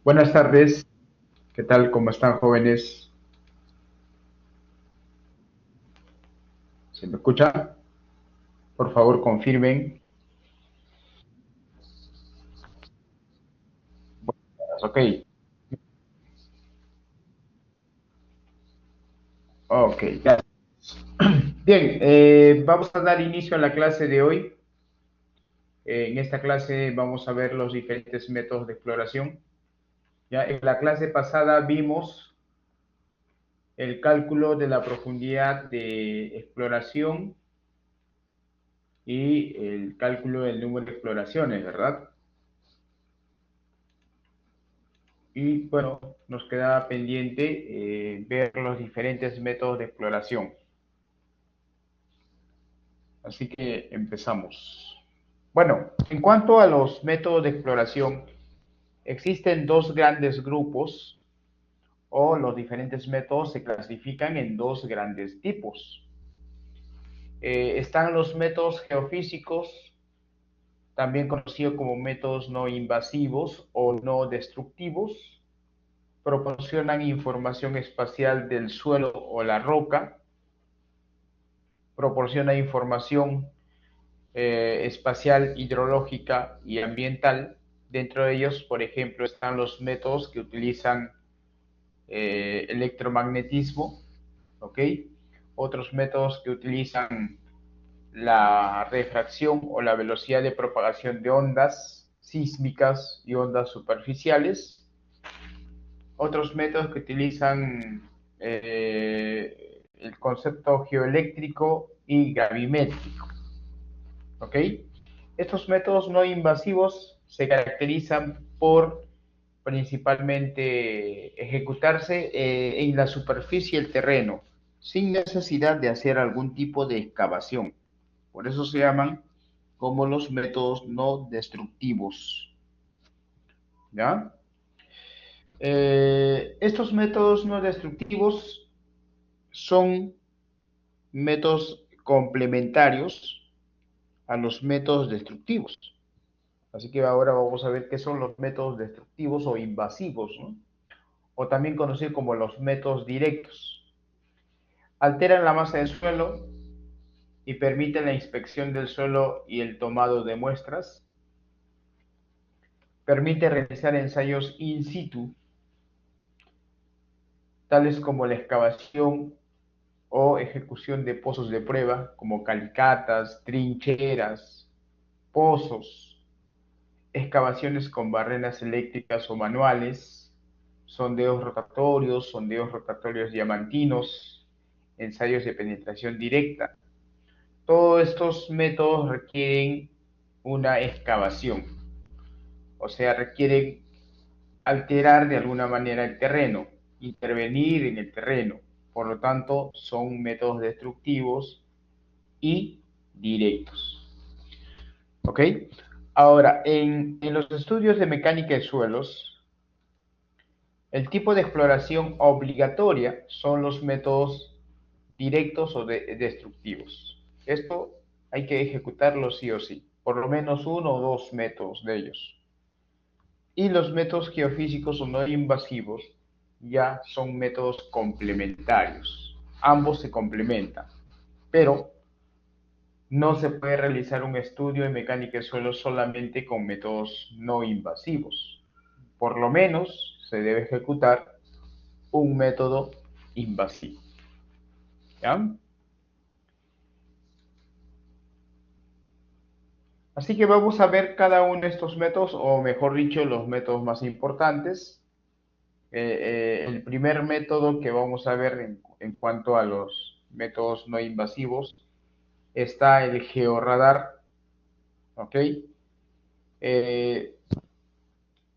Buenas tardes, ¿qué tal? ¿Cómo están, jóvenes? ¿Se me escucha? Por favor, confirmen. Ok, ok, ya. Bien, vamos a dar inicio a la clase de hoy. En esta clase vamos a ver los diferentes métodos de exploración. Ya, en la clase pasada vimos el cálculo de la profundidad de exploración y el cálculo del número de exploraciones, ¿verdad? Y bueno, nos quedaba pendiente ver los diferentes métodos de exploración. Así que empezamos. Bueno, en cuanto a los métodos de exploración, existen dos grandes grupos o los diferentes métodos se clasifican en dos grandes tipos. Están los métodos geofísicos, también conocidos como métodos no invasivos o no destructivos, proporcionan información espacial del suelo o la roca, proporciona información espacial, hidrológica y ambiental. Dentro de ellos, por ejemplo, están los métodos que utilizan electromagnetismo, ¿ok? Otros métodos que utilizan la refracción o la velocidad de propagación de ondas sísmicas y ondas superficiales. Otros métodos que utilizan el concepto geoeléctrico y gravimétrico. ¿Ok? Estos métodos no invasivos se caracterizan por principalmente ejecutarse en la superficie del terreno, sin necesidad de hacer algún tipo de excavación. Por eso se llaman como los métodos no destructivos. ¿Ya? Estos métodos no destructivos son métodos complementarios a los métodos destructivos. Así que ahora vamos a ver qué son los métodos destructivos o invasivos, ¿no? O también conocidos como los métodos directos. Alteran la masa del suelo y permiten la inspección del suelo y el tomado de muestras. Permite realizar ensayos in situ, tales como la excavación o ejecución de pozos de prueba, como calicatas, trincheras, pozos, excavaciones con barreras eléctricas o manuales, sondeos rotatorios diamantinos, ensayos de penetración directa. Todos estos métodos requieren una excavación, o sea, requieren alterar de alguna manera el terreno, intervenir en el terreno. Por lo tanto, son métodos destructivos y directos. ¿Ok? Ahora, en los estudios de mecánica de suelos, el tipo de exploración obligatoria son los métodos directos o destructivos. Esto hay que ejecutarlo sí o sí, por lo menos uno o dos métodos de ellos. Y los métodos geofísicos o no invasivos ya son métodos complementarios. Ambos se complementan, pero no se puede realizar un estudio de mecánica de suelo solamente con métodos no invasivos. Por lo menos se debe ejecutar un método invasivo. ¿Ya? Así que vamos a ver cada uno de estos métodos, o mejor dicho, los métodos más importantes. El primer método que vamos a ver en cuanto a los métodos no invasivos está el georradar. ¿Ok? Eh,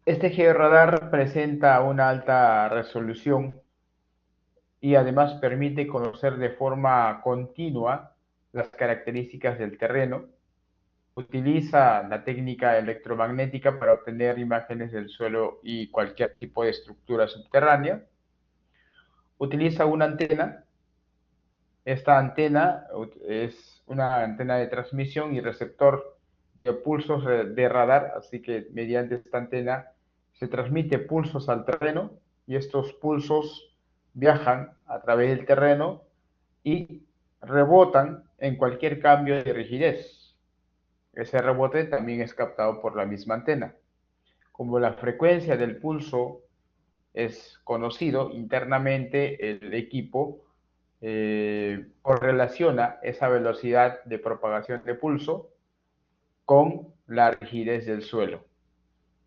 este georradar presenta una alta resolución y además permite conocer de forma continua las características del terreno. Utiliza la técnica electromagnética para obtener imágenes del suelo y cualquier tipo de estructura subterránea. Utiliza una antena. Esta antena es una antena de transmisión y receptor de pulsos de radar, así que mediante esta antena se transmite pulsos al terreno y estos pulsos viajan a través del terreno y rebotan en cualquier cambio de rigidez. Ese rebote también es captado por la misma antena. Como la frecuencia del pulso es conocido internamente, el equipo correlaciona esa velocidad de propagación de pulso con la rigidez del suelo.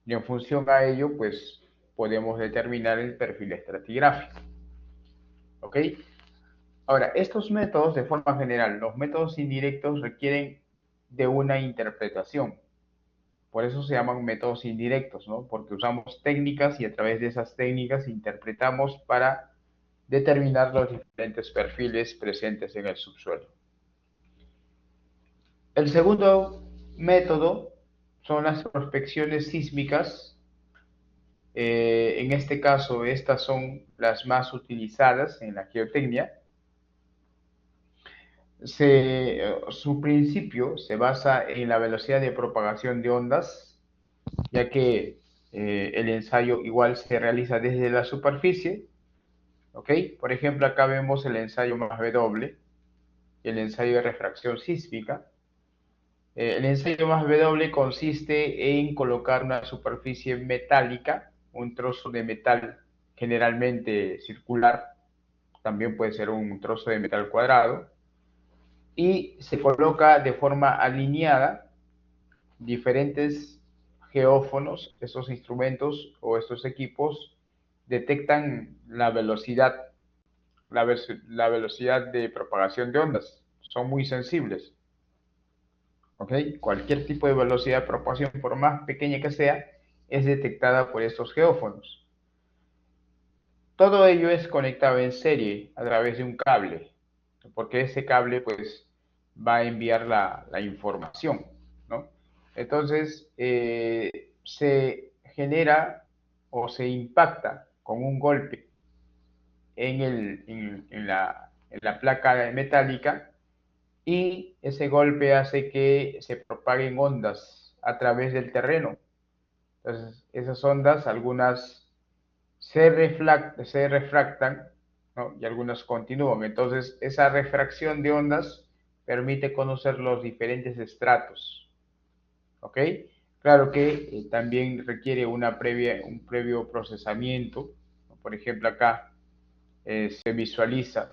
Y en función a ello, pues podemos determinar el perfil estratigráfico. ¿Ok? Ahora, estos métodos, de forma general, los métodos indirectos requieren de una interpretación. Por eso se llaman métodos indirectos, ¿no? Porque usamos técnicas y a través de esas técnicas interpretamos para determinar los diferentes perfiles presentes en el subsuelo. El segundo método son las prospecciones sísmicas. En este caso, estas son las más utilizadas en la geotecnia. Su principio se basa en la velocidad de propagación de ondas, ya que el ensayo igual se realiza desde la superficie. ¿Ok? Por ejemplo, acá vemos el ensayo más W y el ensayo de refracción sísmica. El ensayo más W consiste en colocar una superficie metálica, un trozo de metal generalmente circular, también puede ser un trozo de metal cuadrado, y se coloca de forma alineada diferentes geófonos. Esos instrumentos o estos equipos detectan la velocidad, la velocidad de propagación de ondas. Son muy sensibles. ¿Ok? Cualquier tipo de velocidad de propagación, por más pequeña que sea, es detectada por estos geófonos. Todo ello es conectado en serie a través de un cable, porque ese cable pues va a enviar la información, ¿no? Entonces, se genera o se impacta con un golpe en la placa metálica y ese golpe hace que se propaguen ondas a través del terreno. Entonces, esas ondas, algunas se refractan, ¿no? Y algunas continúan. Entonces, esa refracción de ondas permite conocer los diferentes estratos. ¿Ok? Claro que también requiere un previo procesamiento. Por ejemplo, acá se visualiza,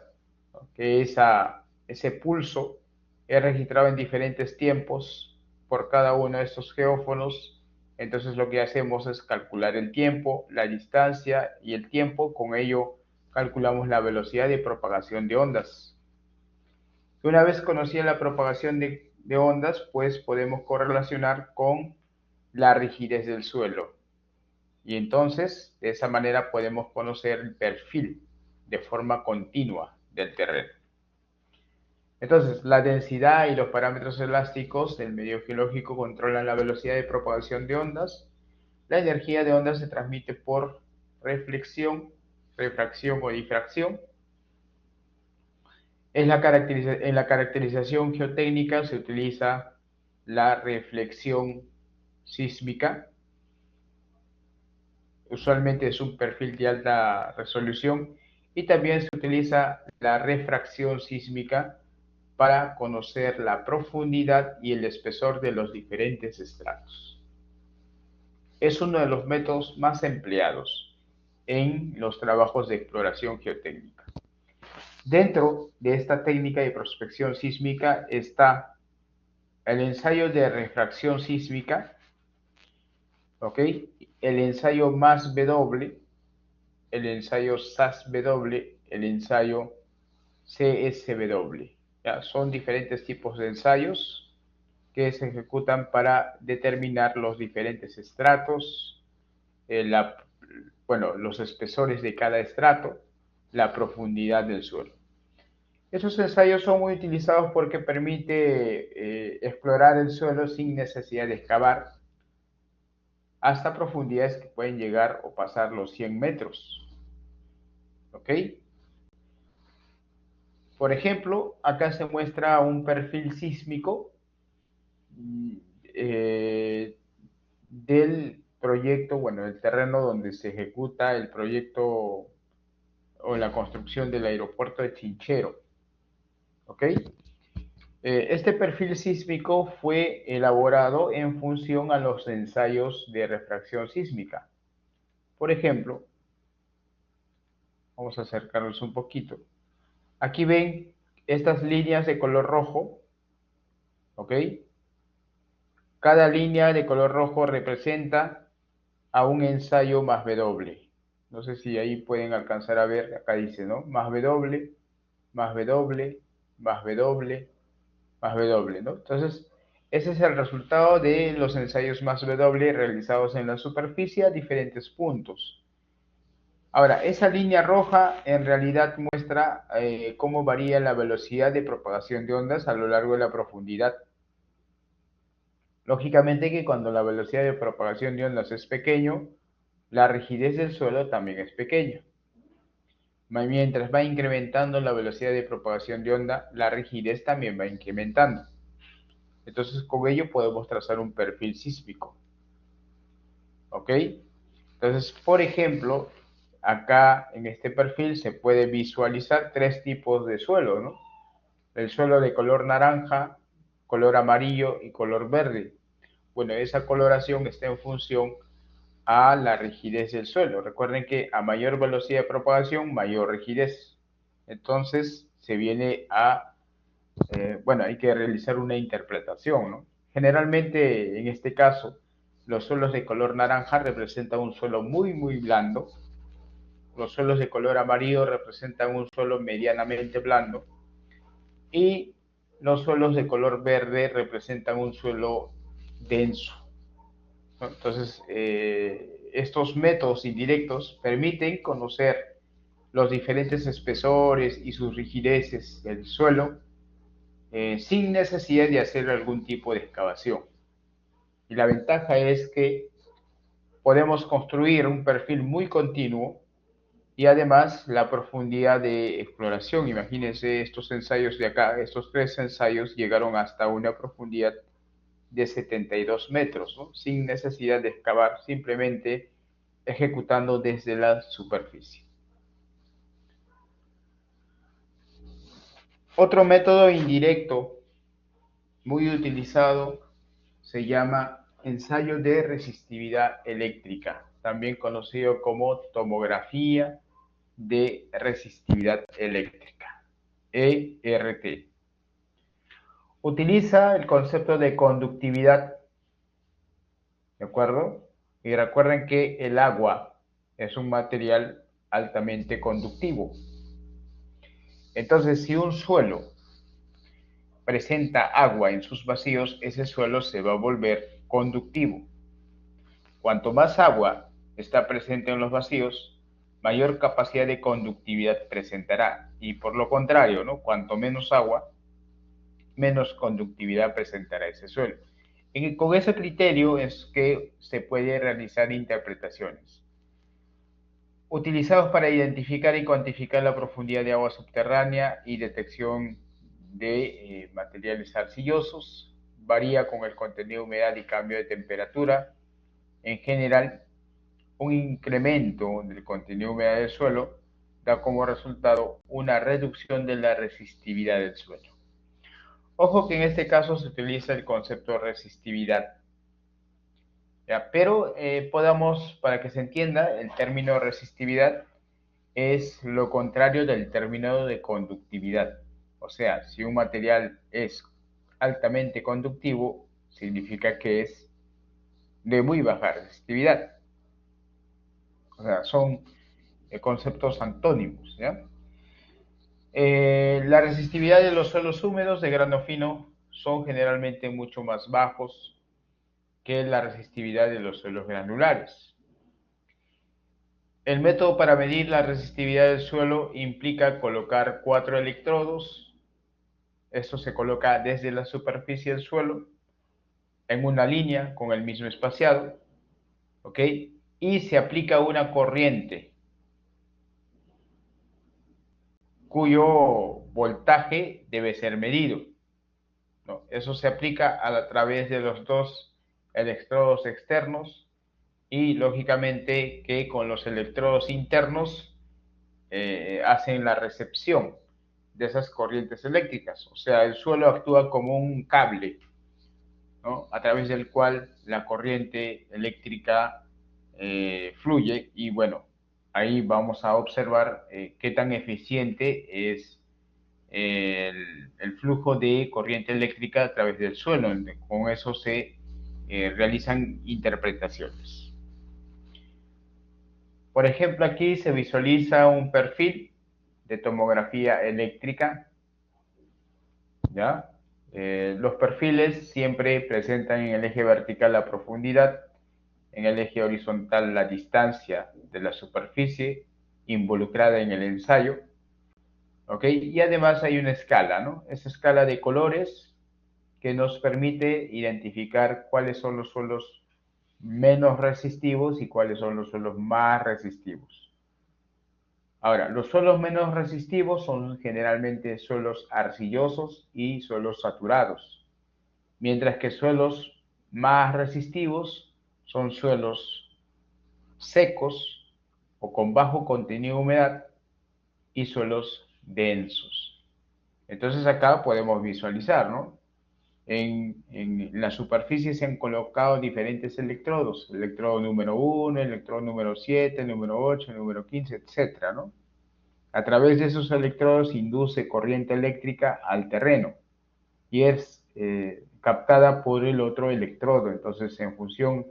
¿no?, que ese pulso es registrado en diferentes tiempos por cada uno de estos geófonos. Entonces lo que hacemos es calcular el tiempo, la distancia y el tiempo. Con ello calculamos la velocidad de propagación de ondas. Una vez conocida la propagación de ondas, pues podemos correlacionar con la rigidez del suelo. Y entonces, de esa manera podemos conocer el perfil de forma continua del terreno. Entonces, la densidad y los parámetros elásticos del medio geológico controlan la velocidad de propagación de ondas. La energía de ondas se transmite por reflexión, refracción o difracción. En la caracterización geotécnica se utiliza la reflexión sísmica. Usualmente es un perfil de alta resolución, y también se utiliza la refracción sísmica para conocer la profundidad y el espesor de los diferentes estratos. Es uno de los métodos más empleados en los trabajos de exploración geotécnica. Dentro de esta técnica de prospección sísmica está el ensayo de refracción sísmica, ¿ok? El ensayo más W, el ensayo SAS-W, el ensayo CSW. ¿Ya? Son diferentes tipos de ensayos que se ejecutan para determinar los diferentes estratos, los espesores de cada estrato, la profundidad del suelo. Esos ensayos son muy utilizados porque permite explorar el suelo sin necesidad de excavar hasta profundidades que pueden llegar o pasar los 100 metros. ¿Ok? Por ejemplo, acá se muestra un perfil sísmico eh, del proyecto, bueno, el terreno donde se ejecuta el proyecto o la construcción del aeropuerto de Chinchero. ¿Ok? Este perfil sísmico fue elaborado en función a los ensayos de refracción sísmica. Por ejemplo, vamos a acercarnos un poquito. Aquí ven estas líneas de color rojo, ¿ok? Cada línea de color rojo representa a un ensayo más W. No sé si ahí pueden alcanzar a ver, acá dice, ¿no? Más W, más W, más W, más W, ¿no? Entonces, ese es el resultado de los ensayos más W realizados en la superficie a diferentes puntos. Ahora, esa línea roja en realidad muestra cómo varía la velocidad de propagación de ondas a lo largo de la profundidad. Lógicamente que cuando la velocidad de propagación de ondas es pequeño, la rigidez del suelo también es pequeña. Mientras va incrementando la velocidad de propagación de onda, la rigidez también va incrementando. Entonces, con ello podemos trazar un perfil sísmico. ¿Ok? Entonces, por ejemplo, acá en este perfil se puede visualizar tres tipos de suelo, ¿no? El suelo de color naranja, color amarillo y color verde. Bueno, esa coloración está en función a la rigidez del suelo. Recuerden que a mayor velocidad de propagación, mayor rigidez. Entonces, se viene a, bueno, hay que realizar una interpretación, ¿no? Generalmente, en este caso, los suelos de color naranja representan un suelo muy, muy blando. Los suelos de color amarillo representan un suelo medianamente blando. Y los suelos de color verde representan un suelo denso. Entonces, estos métodos indirectos permiten conocer los diferentes espesores y sus rigideces del suelo sin necesidad de hacer algún tipo de excavación. Y la ventaja es que podemos construir un perfil muy continuo y además la profundidad de exploración. Imagínense estos ensayos de acá, estos tres ensayos llegaron hasta una profundidad de 72 metros, ¿no? Sin necesidad de excavar, simplemente ejecutando desde la superficie. Otro método indirecto muy utilizado se llama ensayo de resistividad eléctrica, también conocido como tomografía de resistividad eléctrica, ERT. Utiliza el concepto de conductividad, ¿de acuerdo? Y recuerden que el agua es un material altamente conductivo. Entonces, si un suelo presenta agua en sus vacíos, ese suelo se va a volver conductivo. Cuanto más agua está presente en los vacíos, mayor capacidad de conductividad presentará. Y por lo contrario, ¿no? Cuanto menos agua, menos conductividad presentará ese suelo. Con ese criterio es que se puede realizar interpretaciones. Utilizados para identificar y cuantificar la profundidad de agua subterránea y detección de materiales arcillosos. Varía con el contenido de humedad y cambio de temperatura. En general, un incremento del contenido de humedad del suelo da como resultado una reducción de la resistividad del suelo. Ojo que en este caso se utiliza el concepto de resistividad. ¿Ya? Pero para que se entienda, el término resistividad es lo contrario del término de conductividad. O sea, si un material es altamente conductivo, significa que es de muy baja resistividad. O sea, son conceptos antónimos, ¿ya? La resistividad de los suelos húmedos de grano fino son generalmente mucho más bajos que la resistividad de los suelos granulares. El método para medir la resistividad del suelo implica colocar 4 electrodos. Esto se coloca desde la superficie del suelo en una línea con el mismo espaciado, ¿ok? Y se aplica una corriente cuyo voltaje debe ser medido, ¿no? Eso se aplica a través de los dos electrodos externos y lógicamente que con los electrodos internos hacen la recepción de esas corrientes eléctricas. O sea, el suelo actúa como un cable, ¿no? A través del cual la corriente eléctrica fluye y bueno, ahí vamos a observar qué tan eficiente es el flujo de corriente eléctrica a través del suelo. Con eso se realizan interpretaciones. Por ejemplo, aquí se visualiza un perfil de tomografía eléctrica, ¿ya? Los perfiles siempre presentan en el eje vertical la profundidad, en el eje horizontal la distancia de la superficie involucrada en el ensayo, ¿ok? Y además hay una escala, ¿no? Esa escala de colores que nos permite identificar cuáles son los suelos menos resistivos y cuáles son los suelos más resistivos. Ahora, los suelos menos resistivos son generalmente suelos arcillosos y suelos saturados, mientras que suelos más resistivos son suelos secos o con bajo contenido de humedad y suelos densos. Entonces acá podemos visualizar, ¿no? En la superficie se han colocado diferentes electrodos, electrodo número 1, electrodo número 7, número 8, número 15, etcétera, ¿no? A través de esos electrodos induce corriente eléctrica al terreno y es captada por el otro electrodo. Entonces, en función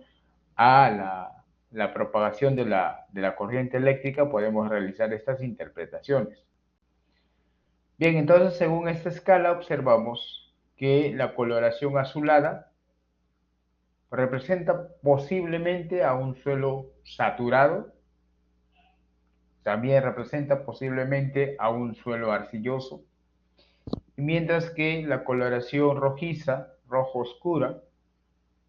a la propagación de la corriente eléctrica, podemos realizar estas interpretaciones. Bien, entonces, según esta escala, observamos que la coloración azulada representa posiblemente a un suelo saturado, también representa posiblemente a un suelo arcilloso, mientras que la coloración rojiza, rojo oscura,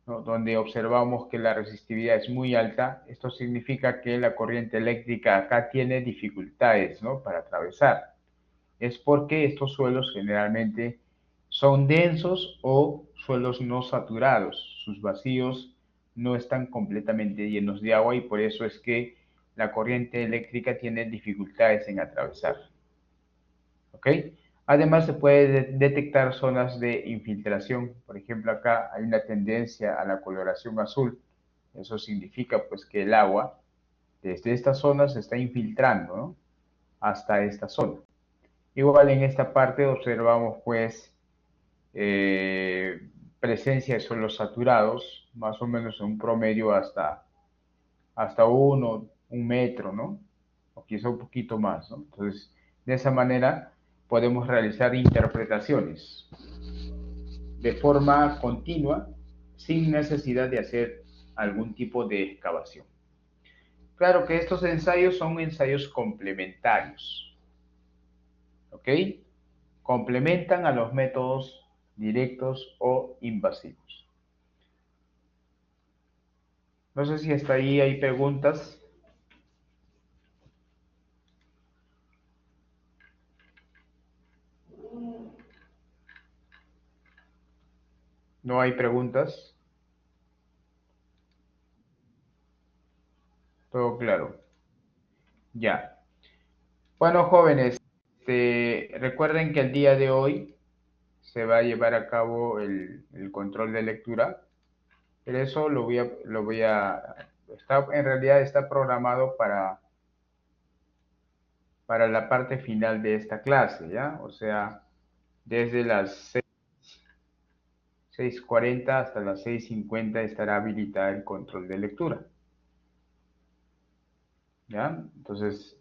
¿no? Donde observamos que la resistividad es muy alta, esto significa que la corriente eléctrica acá tiene dificultades, ¿no? Para atravesar. Es porque estos suelos generalmente son densos o suelos no saturados, sus vacíos no están completamente llenos de agua y por eso es que la corriente eléctrica tiene dificultades en atravesar. ¿Ok? Además, se puede detectar zonas de infiltración. Por ejemplo, acá hay una tendencia a la coloración azul. Eso significa pues que el agua desde esta zona se está infiltrando, ¿no? Hasta esta zona. Igual en esta parte observamos pues eh, presencia de suelos saturados, más o menos en un promedio hasta un metro, ¿no? O quizá un poquito más, ¿no? Entonces, de esa manera podemos realizar interpretaciones de forma continua sin necesidad de hacer algún tipo de excavación. Claro que estos ensayos son ensayos complementarios, ¿ok? Complementan a los métodos directos o invasivos. No sé si hasta ahí hay preguntas. ¿No hay preguntas? Todo claro. Ya. Bueno, jóvenes, recuerden que el día de hoy se va a llevar a cabo el control de lectura, pero eso en realidad está programado para la parte final de esta clase, ¿ya? O sea, desde las 6:40 hasta las 6:50 estará habilitada el control de lectura, ¿ya? Entonces,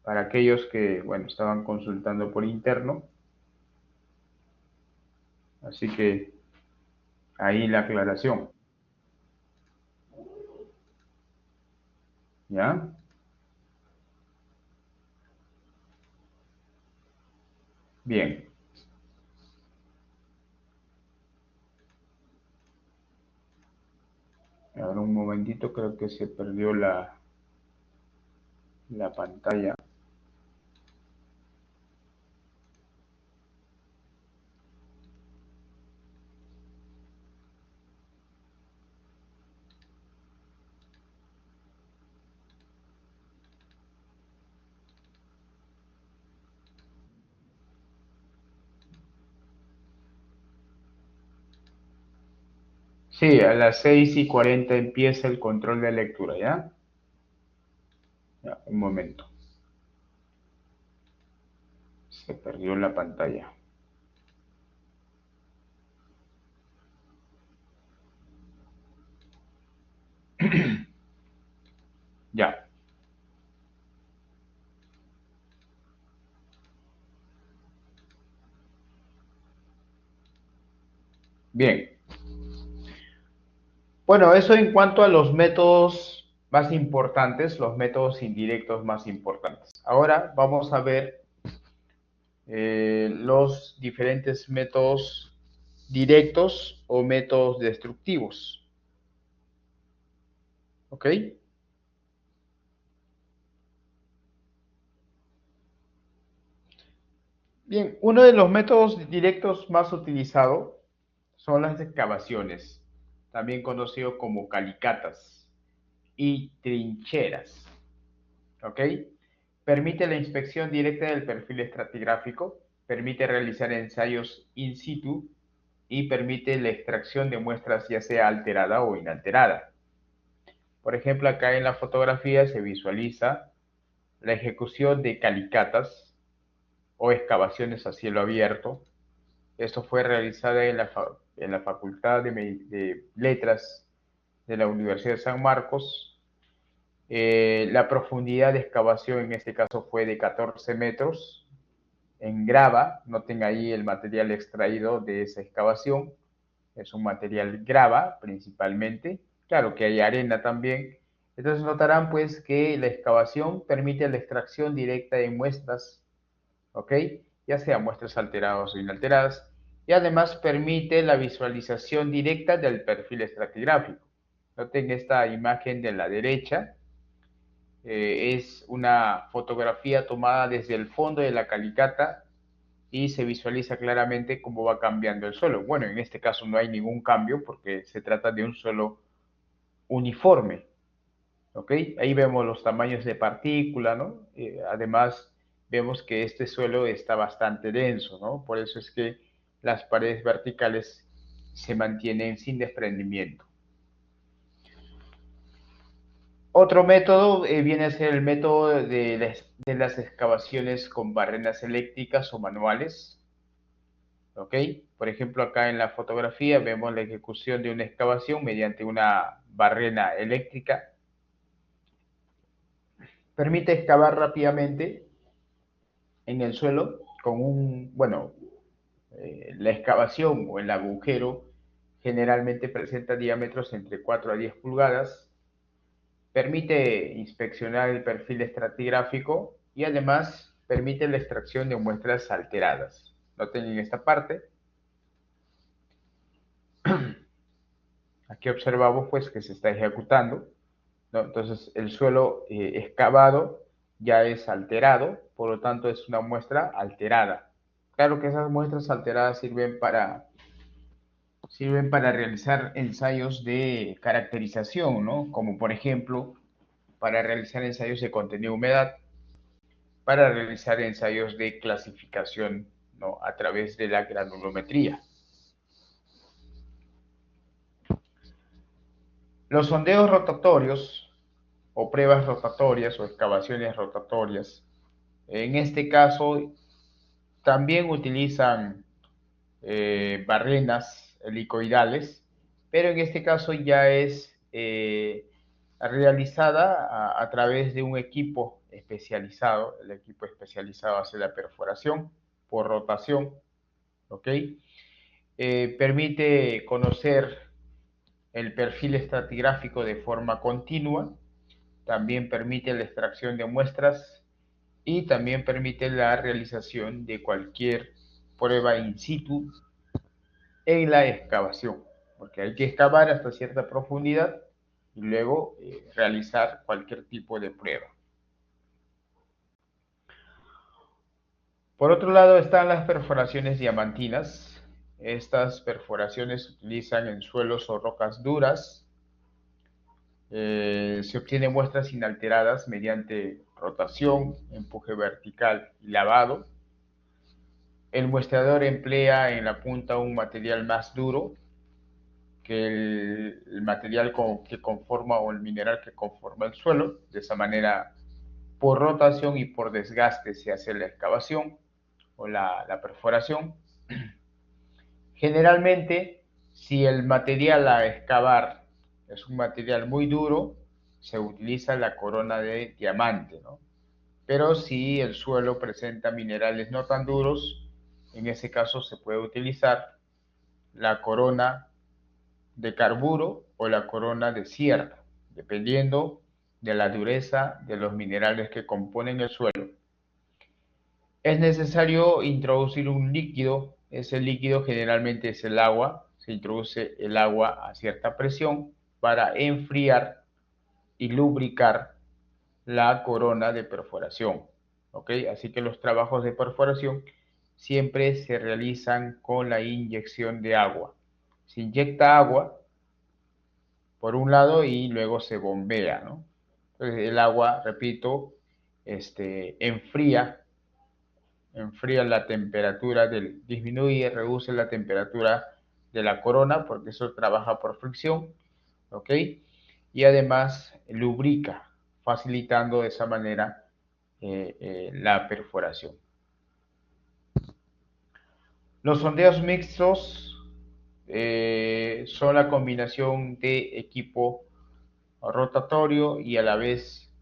para aquellos que, bueno, estaban consultando por interno, así que ahí la aclaración, ¿ya? Bien. Ahora un momentito, creo que se perdió la pantalla. Sí, a las 6:40 empieza el control de lectura, ¿ya? Ya, un momento. Se perdió la pantalla. Ya. Bien. Bueno, eso en cuanto a los métodos más importantes, los métodos indirectos más importantes. Ahora vamos a ver los diferentes métodos directos o métodos destructivos. ¿Ok? Bien, uno de los métodos directos más utilizados son las excavaciones, también conocido como calicatas y trincheras. ¿Ok? Permite la inspección directa del perfil estratigráfico, permite realizar ensayos in situ y permite la extracción de muestras ya sea alterada o inalterada. Por ejemplo, acá en la fotografía se visualiza la ejecución de calicatas o excavaciones a cielo abierto. Esto fue realizada en la Facultad de Letras de la Universidad de San Marcos. La profundidad de excavación en este caso fue de 14 metros en grava. Noten ahí el material extraído de esa excavación. Es un material grava principalmente. Claro que hay arena también. Entonces notarán pues que la excavación permite la extracción directa de muestras, ¿ok? Ya sea muestras alteradas o inalteradas, y además permite la visualización directa del perfil estratigráfico. Noten esta imagen de la derecha, es una fotografía tomada desde el fondo de la calicata y se visualiza claramente cómo va cambiando el suelo. Bueno, en este caso no hay ningún cambio porque se trata de un suelo uniforme, ¿ok? Ahí vemos los tamaños de partícula, ¿no? Además, vemos que este suelo está bastante denso, ¿no? Por eso es que las paredes verticales se mantienen sin desprendimiento. Otro método viene a ser el método de las excavaciones con barrenas eléctricas o manuales, ¿ok? Por ejemplo, acá en la fotografía vemos la ejecución de una excavación mediante una barrena eléctrica. Permite excavar rápidamente en el suelo con bueno, la excavación o el agujero generalmente presenta diámetros entre 4 a 10 pulgadas, permite inspeccionar el perfil estratigráfico y además permite la extracción de muestras alteradas. Noten en esta parte, aquí observamos pues que se está ejecutando, ¿no? Entonces el suelo excavado ya es alterado, por lo tanto es una muestra alterada. Claro que esas muestras alteradas sirven para realizar ensayos de caracterización, ¿no? Como por ejemplo, para realizar ensayos de contenido de humedad, para realizar ensayos de clasificación, ¿no? A través de la granulometría. Los sondeos rotatorios o pruebas rotatorias o excavaciones rotatorias, en este caso también utilizan barrenas helicoidales, pero en este caso ya es realizada a través de un equipo especializado. El equipo especializado hace la perforación por rotación, ¿ok? Permite conocer el perfil estratigráfico de forma continua, también permite la extracción de muestras y también permite la realización de cualquier prueba in situ en la excavación, porque hay que excavar hasta cierta profundidad y luego realizar cualquier tipo de prueba. Por otro lado están las perforaciones diamantinas. Estas perforaciones se utilizan en suelos o rocas duras. Se obtienen muestras inalteradas mediante rotación, empuje vertical y lavado. El muestreador emplea en la punta un material más duro que el material que conforma o el mineral que conforma el suelo. De esa manera, por rotación y por desgaste se hace la excavación o la perforación. Generalmente, si el material a excavar es un material muy duro, se utiliza la corona de diamante, ¿no? Pero si el suelo presenta minerales no tan duros, en ese caso se puede utilizar la corona de carburo o la corona de sierra, dependiendo de la dureza de los minerales que componen el suelo. Es necesario introducir un líquido, ese líquido generalmente es el agua, se introduce el agua a cierta presión para enfriar y lubricar la corona de perforación. ¿Ok? Así que los trabajos de perforación siempre se realizan con la inyección de agua. Se inyecta agua por un lado y luego se bombea, ¿no? Entonces el agua, repito, enfría la temperatura, disminuye, reduce la temperatura de la corona porque eso trabaja por fricción, ¿ok? Y además lubrica, facilitando de esa manera la perforación. Los sondeos mixtos son la combinación de equipo rotatorio y a la vez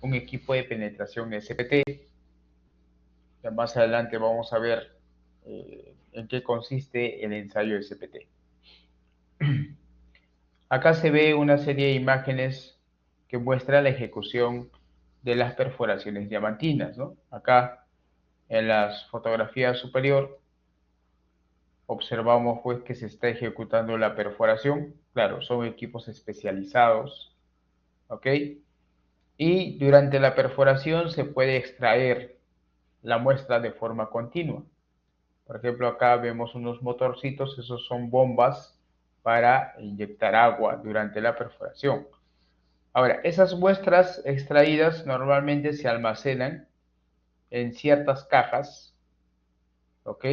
un equipo de penetración SPT. Ya más adelante vamos a ver en qué consiste el ensayo SPT. Acá se ve una serie de imágenes que muestra la ejecución de las perforaciones diamantinas, ¿no? Acá en las fotografías superior observamos pues que se está ejecutando la perforación. Claro, son equipos especializados, ¿ok? Y durante la perforación se puede extraer la muestra de forma continua. Por ejemplo, acá vemos unos motorcitos, esos son bombas para inyectar agua durante la perforación. Ahora, esas muestras extraídas normalmente se almacenan en ciertas cajas, ¿ok?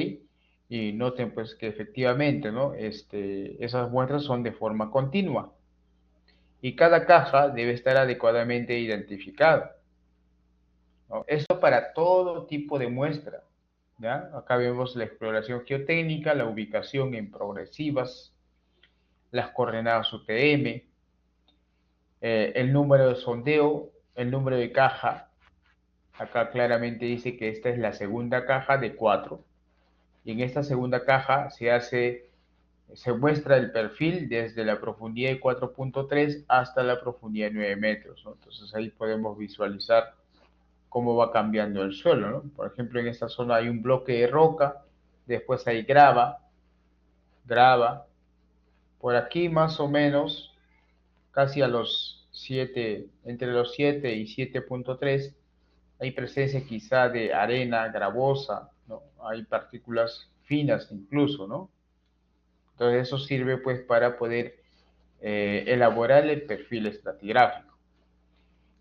Y noten pues que efectivamente, ¿no? Esas muestras son de forma continua y cada caja debe estar adecuadamente identificada, ¿no? Esto para todo tipo de muestra, ¿ya? Acá vemos la exploración geotécnica, la ubicación en progresivas, las coordenadas UTM, el número de sondeo, el número de caja. Acá claramente dice que esta es la segunda caja de 4. Y en esta segunda caja se muestra el perfil desde la profundidad de 4.3 hasta la profundidad de 9 metros, ¿no? Entonces ahí podemos visualizar cómo va cambiando el suelo, ¿no? Por ejemplo, en esta zona hay un bloque de roca, después hay grava. Por aquí más o menos, casi a los 7, entre los 7 y 7.3, hay presencia quizá de arena gravosa, ¿no? Hay partículas finas incluso, ¿no? Entonces eso sirve pues para poder elaborar el perfil estratigráfico.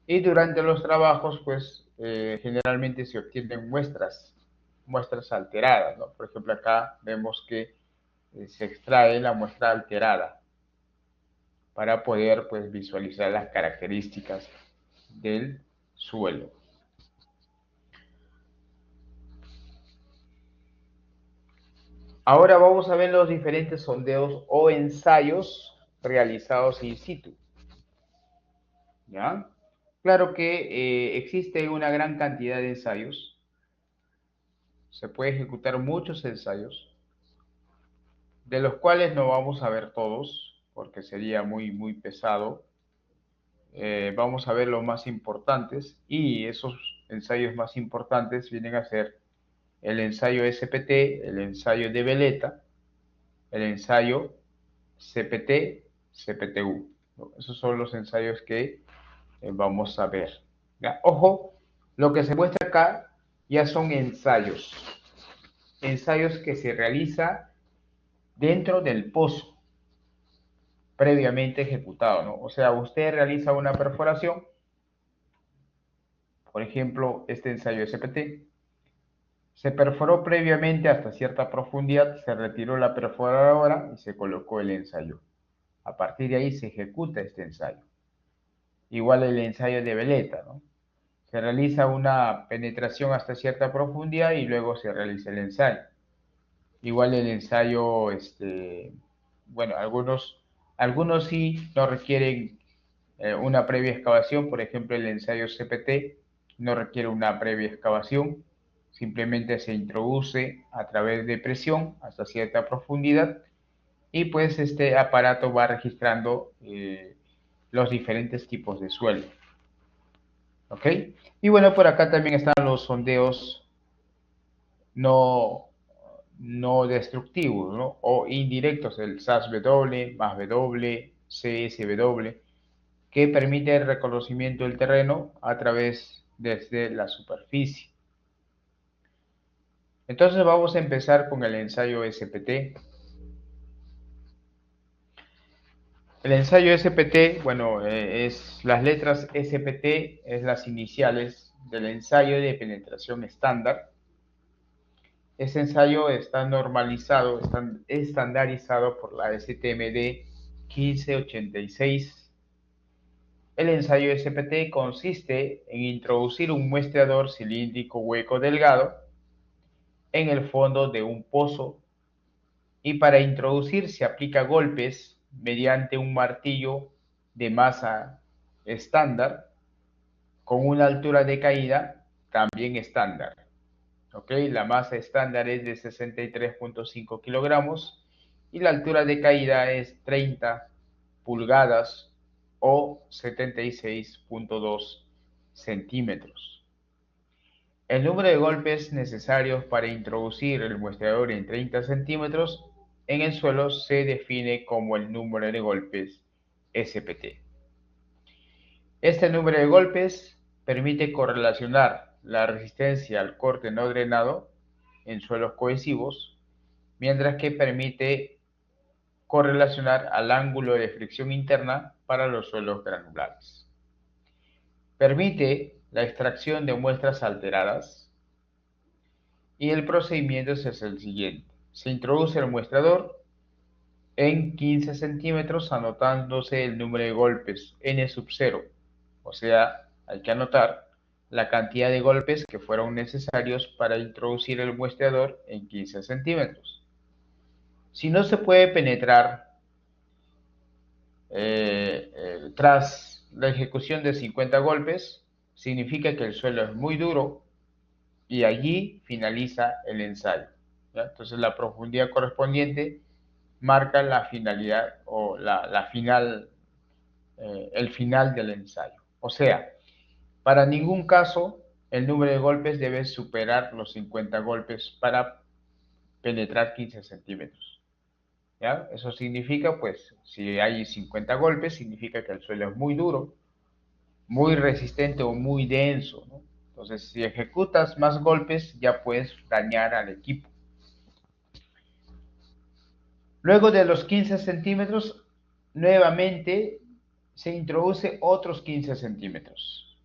Y durante los trabajos pues generalmente se obtienen muestras alteradas, ¿no? Por ejemplo acá vemos que se extrae la muestra alterada para poder pues visualizar las características del suelo. Ahora vamos a ver los diferentes sondeos o ensayos realizados in situ. ¿Ya? Claro que existe una gran cantidad de ensayos. Se puede ejecutar muchos ensayos, de los cuales no vamos a ver todos, porque sería muy pesado. Vamos a ver los más importantes, y esos ensayos más importantes vienen a ser el ensayo SPT, el ensayo de veleta, el ensayo CPT, CPTU. Esos son los ensayos que vamos a ver. ¿Ya? Ojo, lo que se muestra acá ya son ensayos que se realiza dentro del pozo previamente ejecutado, ¿no? O sea, usted realiza una perforación, por ejemplo, este ensayo SPT, se perforó previamente hasta cierta profundidad, se retiró la perforadora y se colocó el ensayo. A partir de ahí se ejecuta este ensayo. Igual el ensayo de veleta, ¿no? Se realiza una penetración hasta cierta profundidad y luego se realiza el ensayo. Igual el ensayo, bueno, algunos sí no requieren una previa excavación, por ejemplo el ensayo CPT no requiere una previa excavación, simplemente se introduce a través de presión hasta cierta profundidad y pues este aparato va registrando los diferentes tipos de suelo. ¿Ok? Y bueno, por acá también están los sondeos no, no destructivos, ¿no? O indirectos, el SAS-W, MAS-W, CSW, que permite el reconocimiento del terreno a través desde la superficie. Entonces vamos a empezar con el ensayo SPT. El ensayo SPT, bueno, es las letras SPT, es las iniciales del ensayo de penetración estándar. Este ensayo está normalizado, está estandarizado por la STMD 1586. El ensayo SPT consiste en introducir un muestreador cilíndrico hueco delgado en el fondo de un pozo y para introducir se aplica golpes mediante un martillo de masa estándar con una altura de caída también estándar. ¿Okay? La masa estándar es de 63.5 kilogramos y la altura de caída es 30 pulgadas o 76.2 centímetros. El número de golpes necesarios para introducir el muestreador en 30 centímetros en el suelo se define como el número de golpes SPT. Este número de golpes permite correlacionar la resistencia al corte no drenado en suelos cohesivos, mientras que permite correlacionar al ángulo de fricción interna para los suelos granulares. Permite la extracción de muestras alteradas y el procedimiento es el siguiente. Se introduce el muestrador en 15 centímetros anotándose el número de golpes n sub 0, o sea, hay que anotar la cantidad de golpes que fueron necesarios para introducir el muestreador en 15 centímetros. Si no se puede penetrar tras la ejecución de 50 golpes, significa que el suelo es muy duro y allí finaliza el ensayo. ¿Ya? Entonces la profundidad correspondiente marca la finalidad o el final del ensayo. O sea, para ningún caso el número de golpes debe superar los 50 golpes para penetrar 15 centímetros. ¿Ya? Eso significa, pues, si hay 50 golpes, significa que el suelo es muy duro, muy resistente o muy denso, ¿no? Entonces, si ejecutas más golpes, ya puedes dañar al equipo. Luego de los 15 centímetros, nuevamente se introduce otros 15 centímetros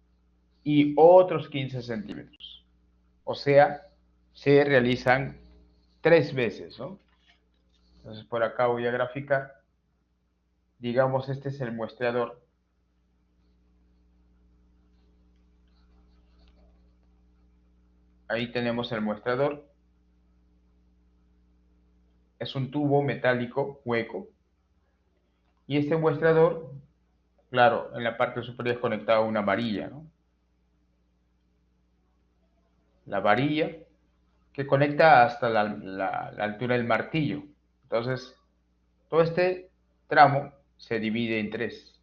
y otros 15 centímetros. O sea, se realizan 3 veces, ¿no? Entonces, por acá voy a graficar. Digamos, este es el muestreador. Ahí tenemos el muestrador. Es un tubo metálico hueco. Y este muestrador, claro, en la parte superior es conectado a una varilla, ¿no? La varilla que conecta hasta la altura del martillo. Entonces, todo este tramo se divide en 3,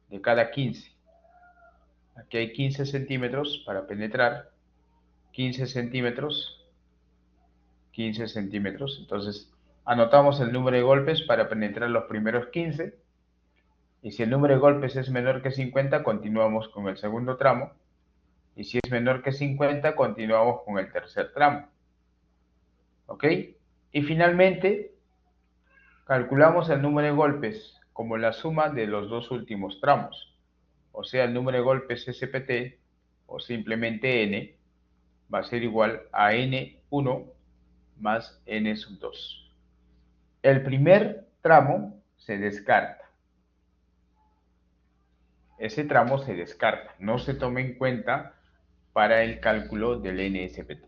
de cada 15. Aquí hay 15 centímetros para penetrar, 15 centímetros, 15 centímetros. Entonces, anotamos el número de golpes para penetrar los primeros 15. Y si el número de golpes es menor que 50, continuamos con el segundo tramo. Y si es menor que 50, continuamos con el tercer tramo. ¿Ok? Y finalmente, calculamos el número de golpes como la suma de los dos últimos tramos. O sea, el número de golpes SPT, o simplemente N, va a ser igual a N1 más N sub 2. El primer tramo se descarta. Ese tramo se descarta, no se toma en cuenta para el cálculo del NSPT.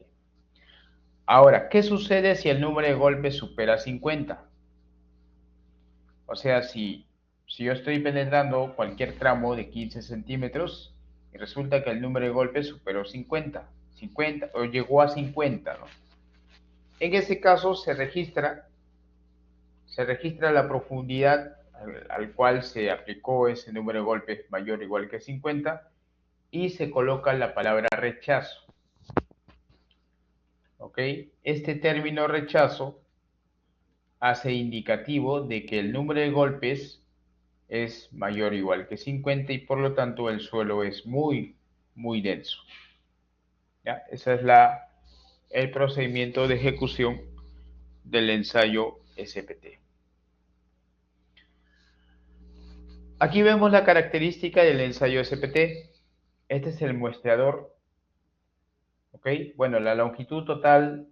Ahora, ¿qué sucede si el número de golpes supera 50? O sea, si yo estoy penetrando cualquier tramo de 15 centímetros y resulta que el número de golpes superó 50 o llegó a 50, ¿no? En ese caso se registra la profundidad al cual se aplicó ese número de golpes mayor o igual que 50 y se coloca la palabra rechazo. ¿Ok? Este término rechazo hace indicativo de que el número de golpes es mayor o igual que 50 y por lo tanto el suelo es muy, muy denso. ¿Ya? Ese es el procedimiento de ejecución del ensayo SPT. Aquí vemos la característica del ensayo SPT. Este es el muestreador. ¿Ok? Bueno, la longitud total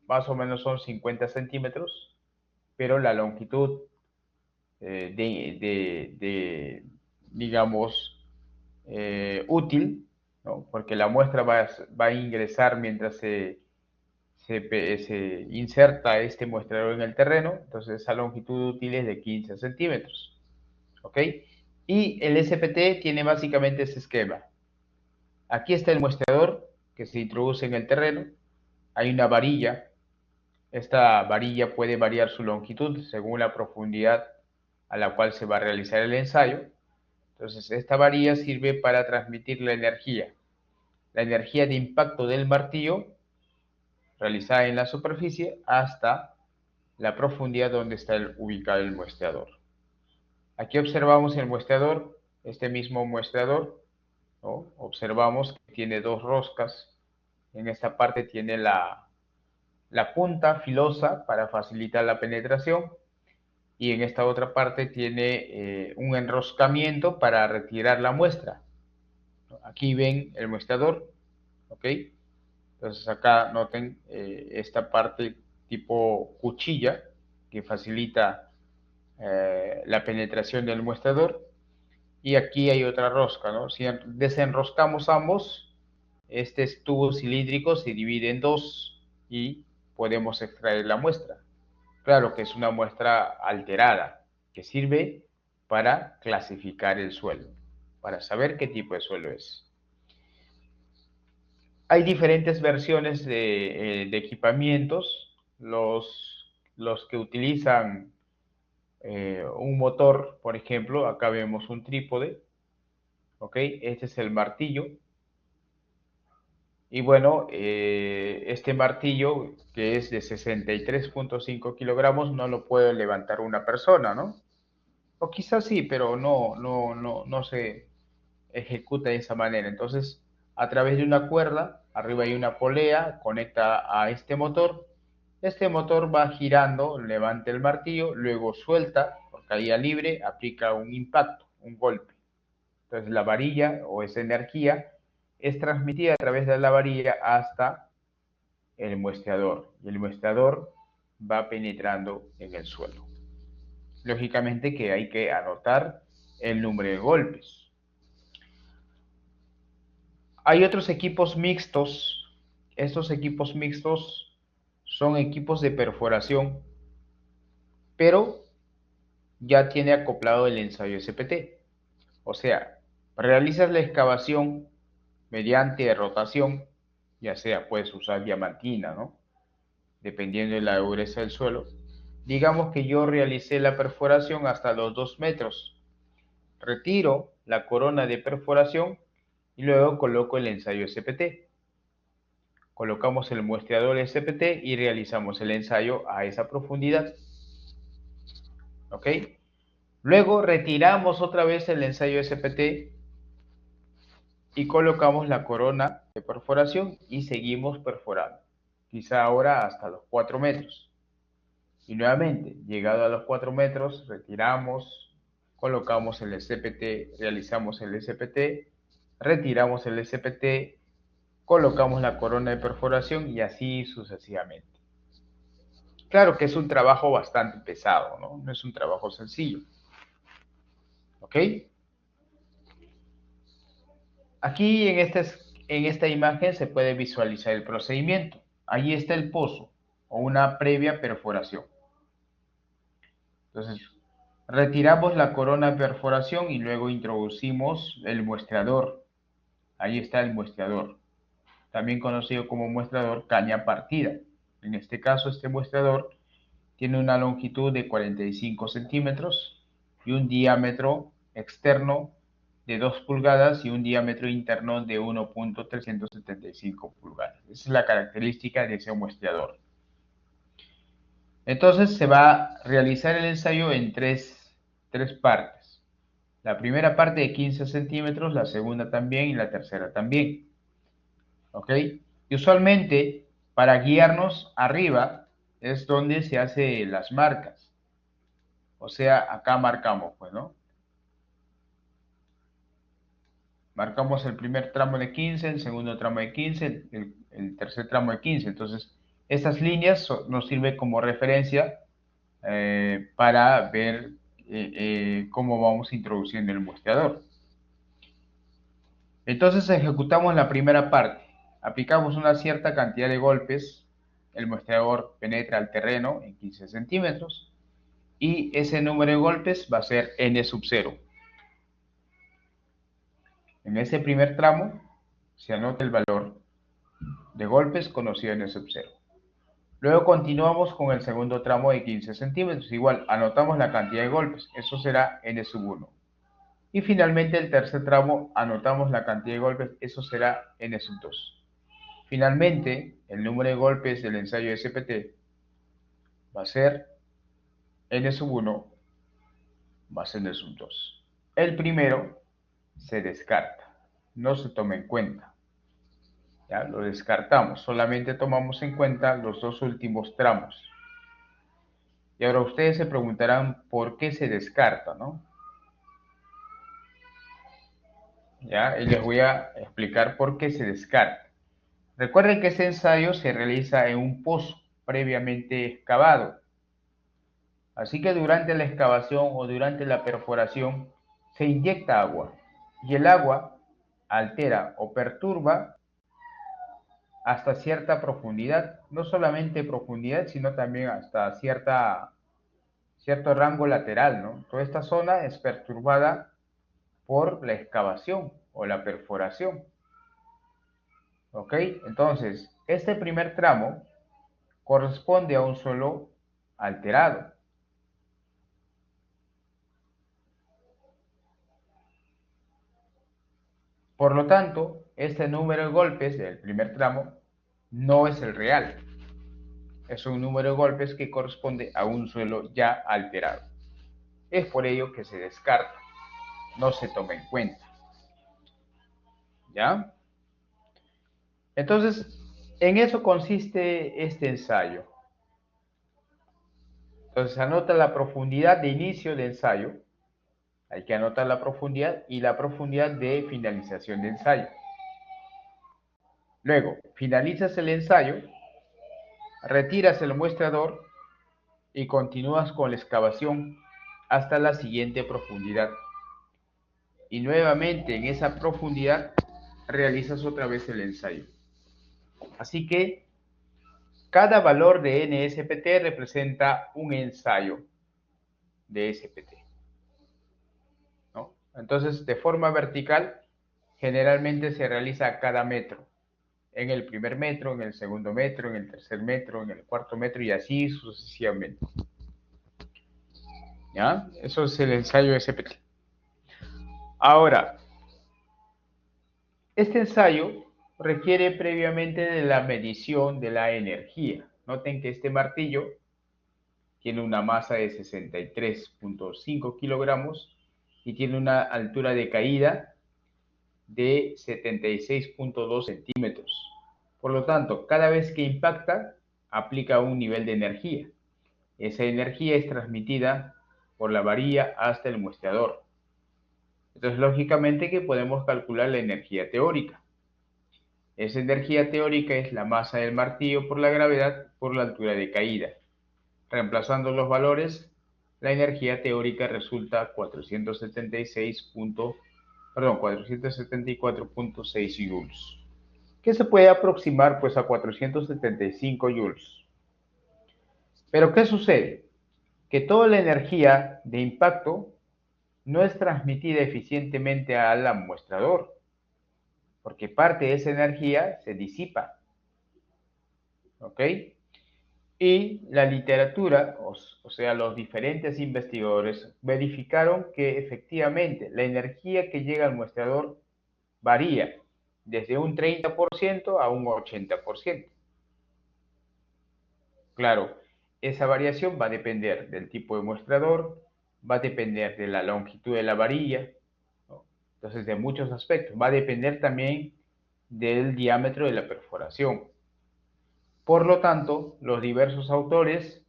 más o menos son 50 centímetros, pero la longitud digamos, útil, ¿no? Porque la muestra va a ingresar mientras se inserta este muestrador en el terreno, entonces esa longitud útil es de 15 centímetros. ¿Ok? Y el SPT tiene básicamente ese esquema. Aquí está el muestrador que se introduce en el terreno, hay una varilla, esta varilla puede variar su longitud según la profundidad a la cual se va a realizar el ensayo. Entonces, esta varilla sirve para transmitir la energía de impacto del martillo realizada en la superficie hasta la profundidad donde está ubicado el muestreador. Aquí observamos el muestreador, este mismo muestreador, ¿no? Observamos que tiene dos roscas. En esta parte tiene la punta filosa para facilitar la penetración y en esta otra parte tiene un enroscamiento para retirar la muestra. Aquí ven el muestrador, ¿ok? Entonces acá noten esta parte tipo cuchilla que facilita la penetración del muestrador. Y aquí hay otra rosca, ¿no? Si desenroscamos ambos, este tubo cilíndrico se divide en dos y podemos extraer la muestra. Claro que es una muestra alterada que sirve para clasificar el suelo, para saber qué tipo de suelo es. Hay diferentes versiones de equipamientos, los que utilizan un motor, por ejemplo, acá vemos un trípode, ¿ok? Este es el martillo. Y bueno, este martillo, que es de 63.5 kilogramos, no lo puede levantar una persona, ¿no? O quizás sí, pero no se ejecuta de esa manera. Entonces, a través de una cuerda, arriba hay una polea, conecta a este motor. Este motor va girando, levanta el martillo, luego suelta por caída libre, aplica un impacto, un golpe. Entonces, la varilla o esa energía es transmitida a través de la varilla hasta el muestreador y el muestreador va penetrando en el suelo. Lógicamente que hay que anotar el número de golpes. Hay otros equipos mixtos. Estos equipos mixtos son equipos de perforación, pero ya tiene acoplado el ensayo SPT. O sea, realizas la excavación mediante rotación, ya sea puedes usar diamantina, ¿no? Dependiendo de la dureza del suelo. Digamos que yo realicé la perforación hasta los 2 metros. Retiro la corona de perforación y luego coloco el ensayo SPT. Colocamos el muestreador SPT y realizamos el ensayo a esa profundidad. ¿Ok? Luego retiramos otra vez el ensayo SPT y colocamos la corona de perforación y seguimos perforando. Quizá ahora hasta los 4 metros. Y nuevamente, llegado a los 4 metros, retiramos, colocamos el SPT, realizamos el SPT, retiramos el SPT, colocamos la corona de perforación y así sucesivamente. claro que es un trabajo bastante pesado, ¿no? No es un trabajo sencillo. ¿Ok? Aquí en esta imagen se puede visualizar el procedimiento. Ahí está el pozo o una previa perforación. Entonces, retiramos la corona de perforación y luego introducimos el muestrador. Ahí está el muestrador, también conocido como muestrador caña partida. En este caso, este muestrador tiene una longitud de 45 centímetros y un diámetro externo de 2 pulgadas y un diámetro interno de 1.375 pulgadas. Esa es la característica de ese muestrador. Entonces se va a realizar el ensayo en tres partes. La primera parte de 15 centímetros, la segunda también y la tercera también. ¿Ok? Y usualmente, para guiarnos arriba, es donde se hacen las marcas. O sea, acá marcamos, pues, ¿no? Marcamos el primer tramo de 15, el segundo tramo de 15, el tercer tramo de 15. Entonces, estas líneas nos sirven como referencia para ver cómo vamos introduciendo el muestrador. Entonces ejecutamos la primera parte. Aplicamos una cierta cantidad de golpes. El muestrador penetra el terreno en 15 centímetros. Y ese número de golpes va a ser n sub 0. En ese primer tramo se anota el valor de golpes conocido n sub 0. Luego continuamos con el segundo tramo de 15 centímetros. Igual, anotamos la cantidad de golpes. Eso será n sub 1. Y finalmente el tercer tramo, anotamos la cantidad de golpes. Eso será n sub 2. Finalmente, el número de golpes del ensayo SPT va a ser n sub 1 más n sub 2. El primero se descarta, no se toma en cuenta. Ya lo descartamos, solamente tomamos en cuenta los dos últimos tramos. Y ahora ustedes se preguntarán por qué se descarta, ¿no? Ya, y les voy a explicar por qué se descarta. Recuerden que este ensayo se realiza en un pozo previamente excavado. Así que durante la excavación o durante la perforación se inyecta agua y el agua altera o perturba hasta cierta profundidad, no solamente profundidad, sino también hasta cierto rango lateral, ¿no? Toda esta zona es perturbada por la excavación o la perforación. ¿Ok? Entonces, este primer tramo corresponde a un suelo alterado. Por lo tanto, este número de golpes del primer tramo no es el real. Es un número de golpes que corresponde a un suelo ya alterado. Es por ello que se descarta, no se toma en cuenta. ¿Ya? Entonces, en eso consiste este ensayo. Entonces, anota la profundidad de inicio de ensayo. Hay que anotar la profundidad y la profundidad de finalización de ensayo. Luego, finalizas el ensayo, retiras el muestrador y continúas con la excavación hasta la siguiente profundidad. Y nuevamente en esa profundidad realizas otra vez el ensayo. Así que cada valor de NSPT representa un ensayo de SPT, ¿no? Entonces, de forma vertical, generalmente se realiza cada metro. En el primer metro, en el segundo metro, en el tercer metro, en el cuarto metro y así sucesivamente. ¿Ya? Eso es el ensayo SPT. Ahora, este ensayo requiere previamente de la medición de la energía. Noten que este martillo tiene una masa de 63.5 kilogramos y tiene una altura de caída de 76.2 centímetros. Por lo tanto, cada vez que impacta, aplica un nivel de energía. Esa energía es transmitida por la varilla hasta el muestrador. Entonces, lógicamente que podemos calcular la energía teórica. Esa energía teórica es la masa del martillo por la gravedad por la altura de caída. Reemplazando los valores, la energía teórica resulta 474.6 joules, que se puede aproximar pues a 475 joules. Pero ¿qué sucede? Que toda la energía de impacto no es transmitida eficientemente al amostrador, porque parte de esa energía se disipa. ¿Ok? Y la literatura, o sea, los diferentes investigadores verificaron que efectivamente la energía que llega al muestrador varía desde un 30% a un 80%. Claro, esa variación va a depender del tipo de muestrador, va a depender de la longitud de la varilla, ¿no? Entonces de muchos aspectos. Va a depender también del diámetro de la perforación. Por lo tanto, los diversos autores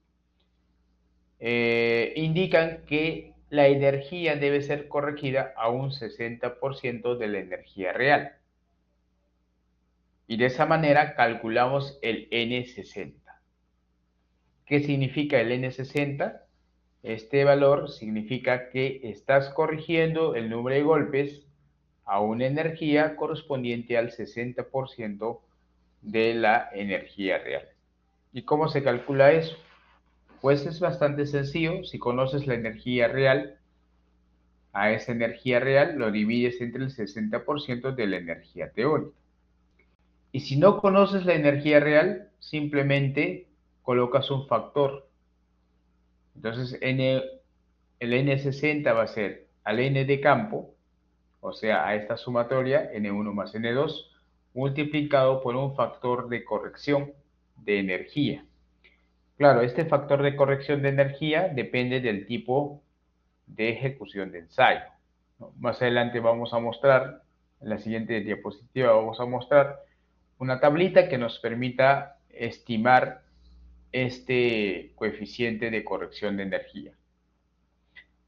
indican que la energía debe ser corregida a un 60% de la energía real. Y de esa manera calculamos el N60. ¿Qué significa el N60? Este valor significa que estás corrigiendo el número de golpes a una energía correspondiente al 60% de la energía real. ¿Y cómo se calcula eso? Pues es bastante sencillo. Si conoces la energía real, a esa energía real lo divides entre el 60% de la energía teórica. Y si no conoces la energía real, simplemente colocas un factor. Entonces el N60 va a ser al N de campo, o sea, a esta sumatoria, N1 más N2, multiplicado por un factor de corrección de energía. Claro, este factor de corrección de energía depende del tipo de ejecución de ensayo. Más adelante vamos a mostrar, en la siguiente diapositiva vamos a mostrar una tablita que nos permita estimar este coeficiente de corrección de energía.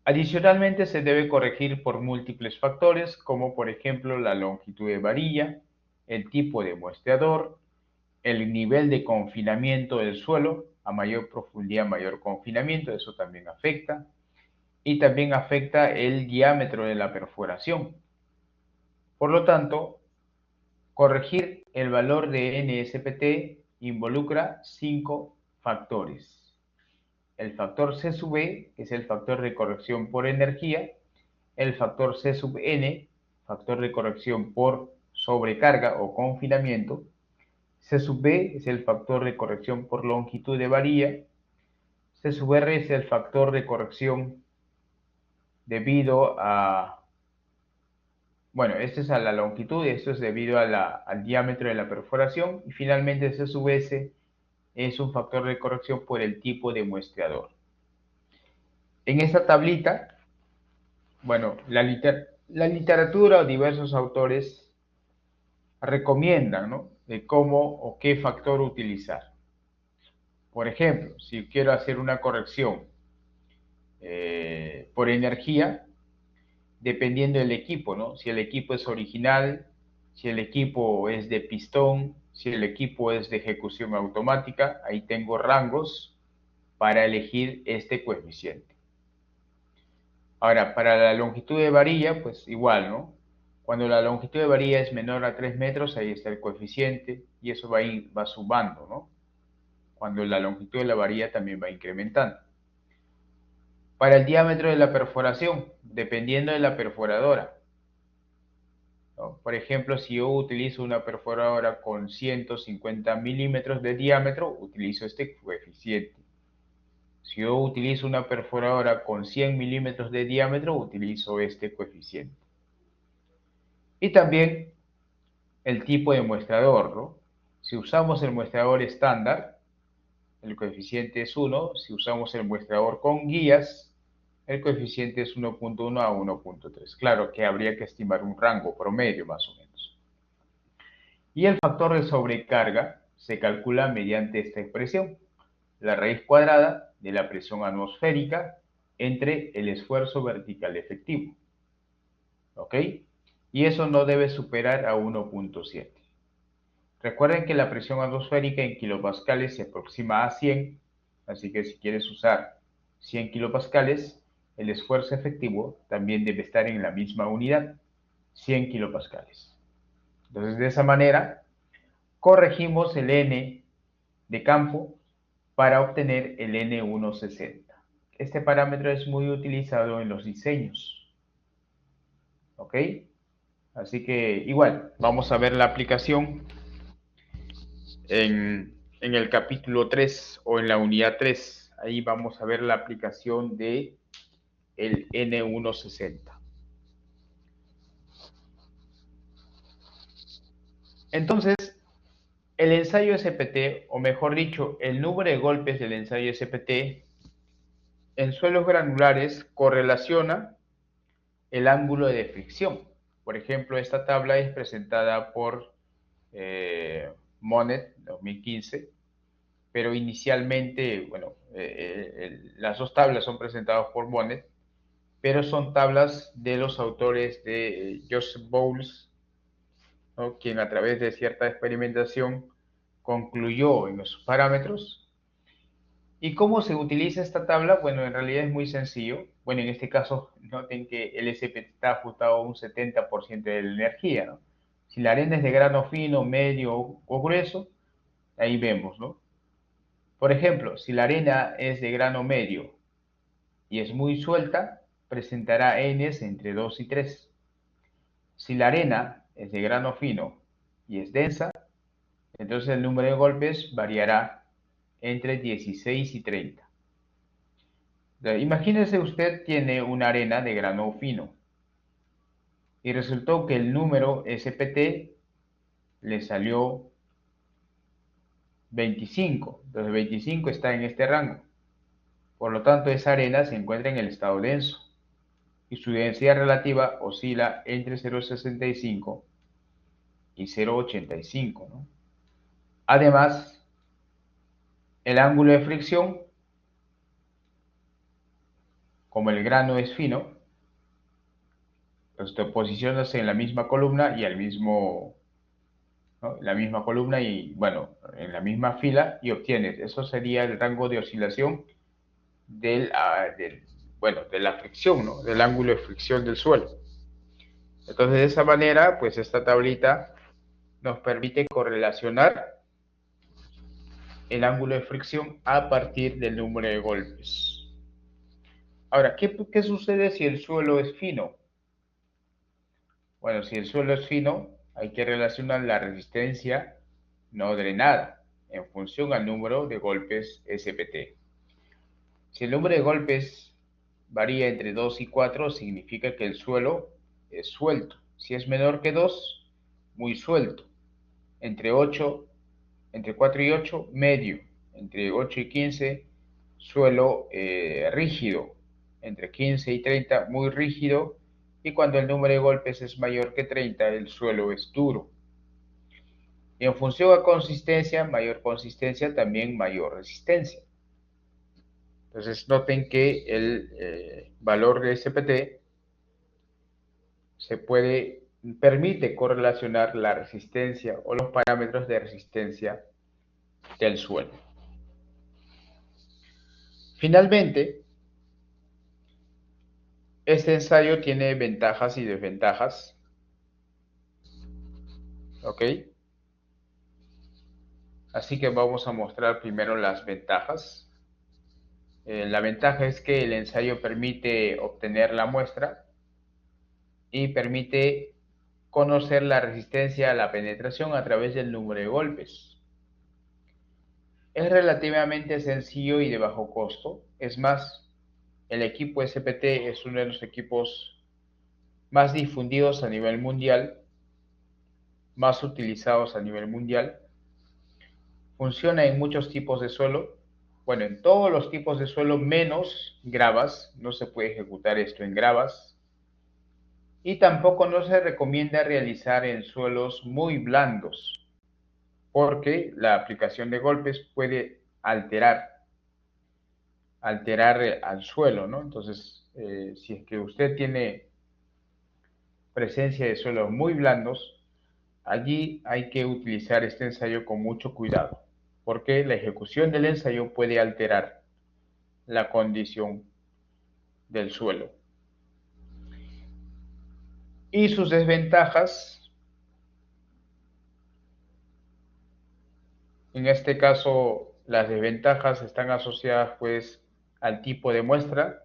Adicionalmente se debe corregir por múltiples factores, como por ejemplo la longitud de varilla, el tipo de muestreador, el nivel de confinamiento del suelo, a mayor profundidad, mayor confinamiento, eso también afecta, y también afecta el diámetro de la perforación. Por lo tanto, corregir el valor de NSPT involucra 5 factores. El factor C sub E, que es el factor de corrección por energía, el factor C sub N, factor de corrección por sobrecarga o confinamiento, C sub B es el factor de corrección por longitud de varilla, C sub R es el factor de corrección debido a, bueno, esto es a la longitud y esto es debido a al diámetro de la perforación, y finalmente C sub S es un factor de corrección por el tipo de muestreador. En esta tablita, bueno, la literatura o diversos autores recomiendan, ¿no?, de cómo o qué factor utilizar. Por ejemplo, si quiero hacer una corrección por energía, dependiendo del equipo, ¿no? Si el equipo es original, si el equipo es de pistón, si el equipo es de ejecución automática, ahí tengo rangos para elegir este coeficiente. Ahora, para la longitud de varilla, pues igual, ¿no? Cuando la longitud de varilla es menor a 3 metros, ahí está el coeficiente y eso va sumando, ¿no? Cuando la longitud de la varilla también va incrementando. Para el diámetro de la perforación, dependiendo de la perforadora, ¿no? Por ejemplo, si yo utilizo una perforadora con 150 milímetros de diámetro, utilizo este coeficiente. Si yo utilizo una perforadora con 100 milímetros de diámetro, utilizo este coeficiente. Y también el tipo de muestrador, ¿no? Si usamos el muestrador estándar, el coeficiente es 1. Si usamos el muestrador con guías, el coeficiente es 1.1 a 1.3. Claro que habría que estimar un rango promedio más o menos. Y el factor de sobrecarga se calcula mediante esta expresión, la raíz cuadrada de la presión atmosférica entre el esfuerzo vertical efectivo. ¿Ok? Y eso no debe superar a 1.7. Recuerden que la presión atmosférica en kilopascales se aproxima a 100, Así que si quieres usar 100 kilopascales, el esfuerzo efectivo también debe estar en la misma unidad, 100 kilopascales. Entonces, de esa manera, corregimos el N de campo para obtener el N160. Este parámetro es muy utilizado en los diseños. ¿Ok? Así que igual, vamos a ver la aplicación en el capítulo 3 o en la unidad 3. Ahí vamos a ver la aplicación de el N160. Entonces, el ensayo SPT, o mejor dicho, el número de golpes del ensayo SPT en suelos granulares correlaciona el ángulo de fricción. Por ejemplo, esta tabla es presentada por Monet 2015, pero inicialmente, bueno, las dos tablas son presentadas por Monet, pero son tablas de los autores de Joseph Bowles, ¿no? Quien a través de cierta experimentación concluyó en los parámetros. ¿Y cómo se utiliza esta tabla? Bueno, en realidad es muy sencillo. Bueno, en este caso, noten que el SPT está ajustado a un 70% de la energía, ¿no? Si la arena es de grano fino, medio o grueso, ahí vemos, ¿no? Por ejemplo, si la arena es de grano medio y es muy suelta, presentará Ns entre 2 y 3. Si la arena es de grano fino y es densa, entonces el número de golpes variará entre 16 y 30. Imagínese usted tiene una arena de grano fino y resultó que el número SPT le salió 25. Entonces 25 está en este rango. Por lo tanto, esa arena se encuentra en el estado denso y su densidad relativa oscila entre 0,65 y 0,85, ¿no? Además, el ángulo de fricción, como el grano es fino, pues te posicionas en la misma columna y al mismo, ¿no? La misma columna y, bueno, en la misma fila y obtienes. Eso sería el rango de oscilación bueno, de la fricción, ¿no? Del ángulo de fricción del suelo. Entonces, de esa manera, pues esta tablita nos permite correlacionar el ángulo de fricción a partir del número de golpes. Ahora, ¿qué sucede si el suelo es fino? Bueno, si el suelo es fino, hay que relacionar la resistencia no drenada en función al número de golpes SPT. Si el número de golpes varía entre 2 y 4, significa que el suelo es suelto. Si es menor que 2, muy suelto. Entre 4 y 8, medio. Entre 8 y 15, suelo rígido. Entre 15 y 30, muy rígido. Y cuando el número de golpes es mayor que 30, el suelo es duro. Y en función a consistencia, mayor consistencia, también mayor resistencia. Entonces noten que el valor de SPT permite correlacionar la resistencia o los parámetros de resistencia del suelo. Finalmente, este ensayo tiene ventajas y desventajas. ¿Ok? Así que vamos a mostrar primero las ventajas. La ventaja es que el ensayo permite obtener la muestra y permite conocer la resistencia a la penetración a través del número de golpes. Es relativamente sencillo y de bajo costo. Es más, el equipo SPT es uno de los equipos más difundidos a nivel mundial, más utilizados a nivel mundial. Funciona en muchos tipos de suelo. Bueno, en todos los tipos de suelo menos gravas. No se puede ejecutar esto en gravas. Y tampoco no se recomienda realizar en suelos muy blandos, porque la aplicación de golpes puede alterar al suelo, ¿no? Entonces, si es que usted tiene presencia de suelos muy blandos, allí hay que utilizar este ensayo con mucho cuidado, porque la ejecución del ensayo puede alterar la condición del suelo. Y sus desventajas, en este caso, las desventajas están asociadas pues al tipo de muestra.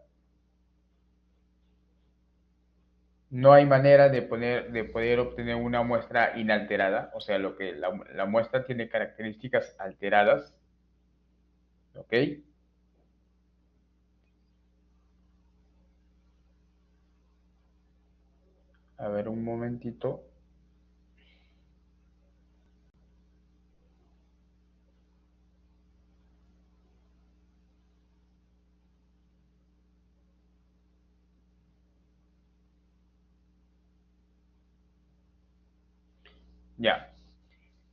No hay manera de poder obtener una muestra inalterada, o sea, la muestra tiene características alteradas, ¿ok? A ver, un momentito. Ya.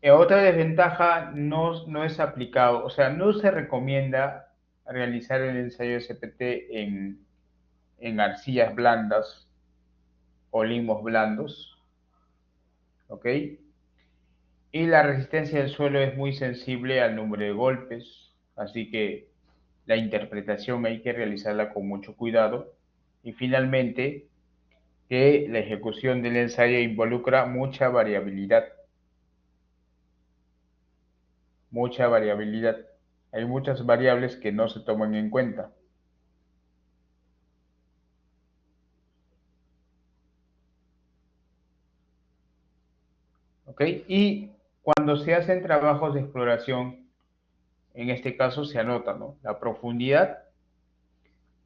Otra desventaja no es aplicado, o sea, no se recomienda realizar el ensayo SPT en arcillas blandas o limos blandos, ¿ok? Y la resistencia del suelo es muy sensible al número de golpes, así que la interpretación hay que realizarla con mucho cuidado. Y finalmente, que la ejecución del ensayo involucra mucha variabilidad. Mucha variabilidad. Hay muchas variables que no se toman en cuenta. ¿Ok? Y cuando se hacen trabajos de exploración, en este caso se anota, ¿no? La profundidad,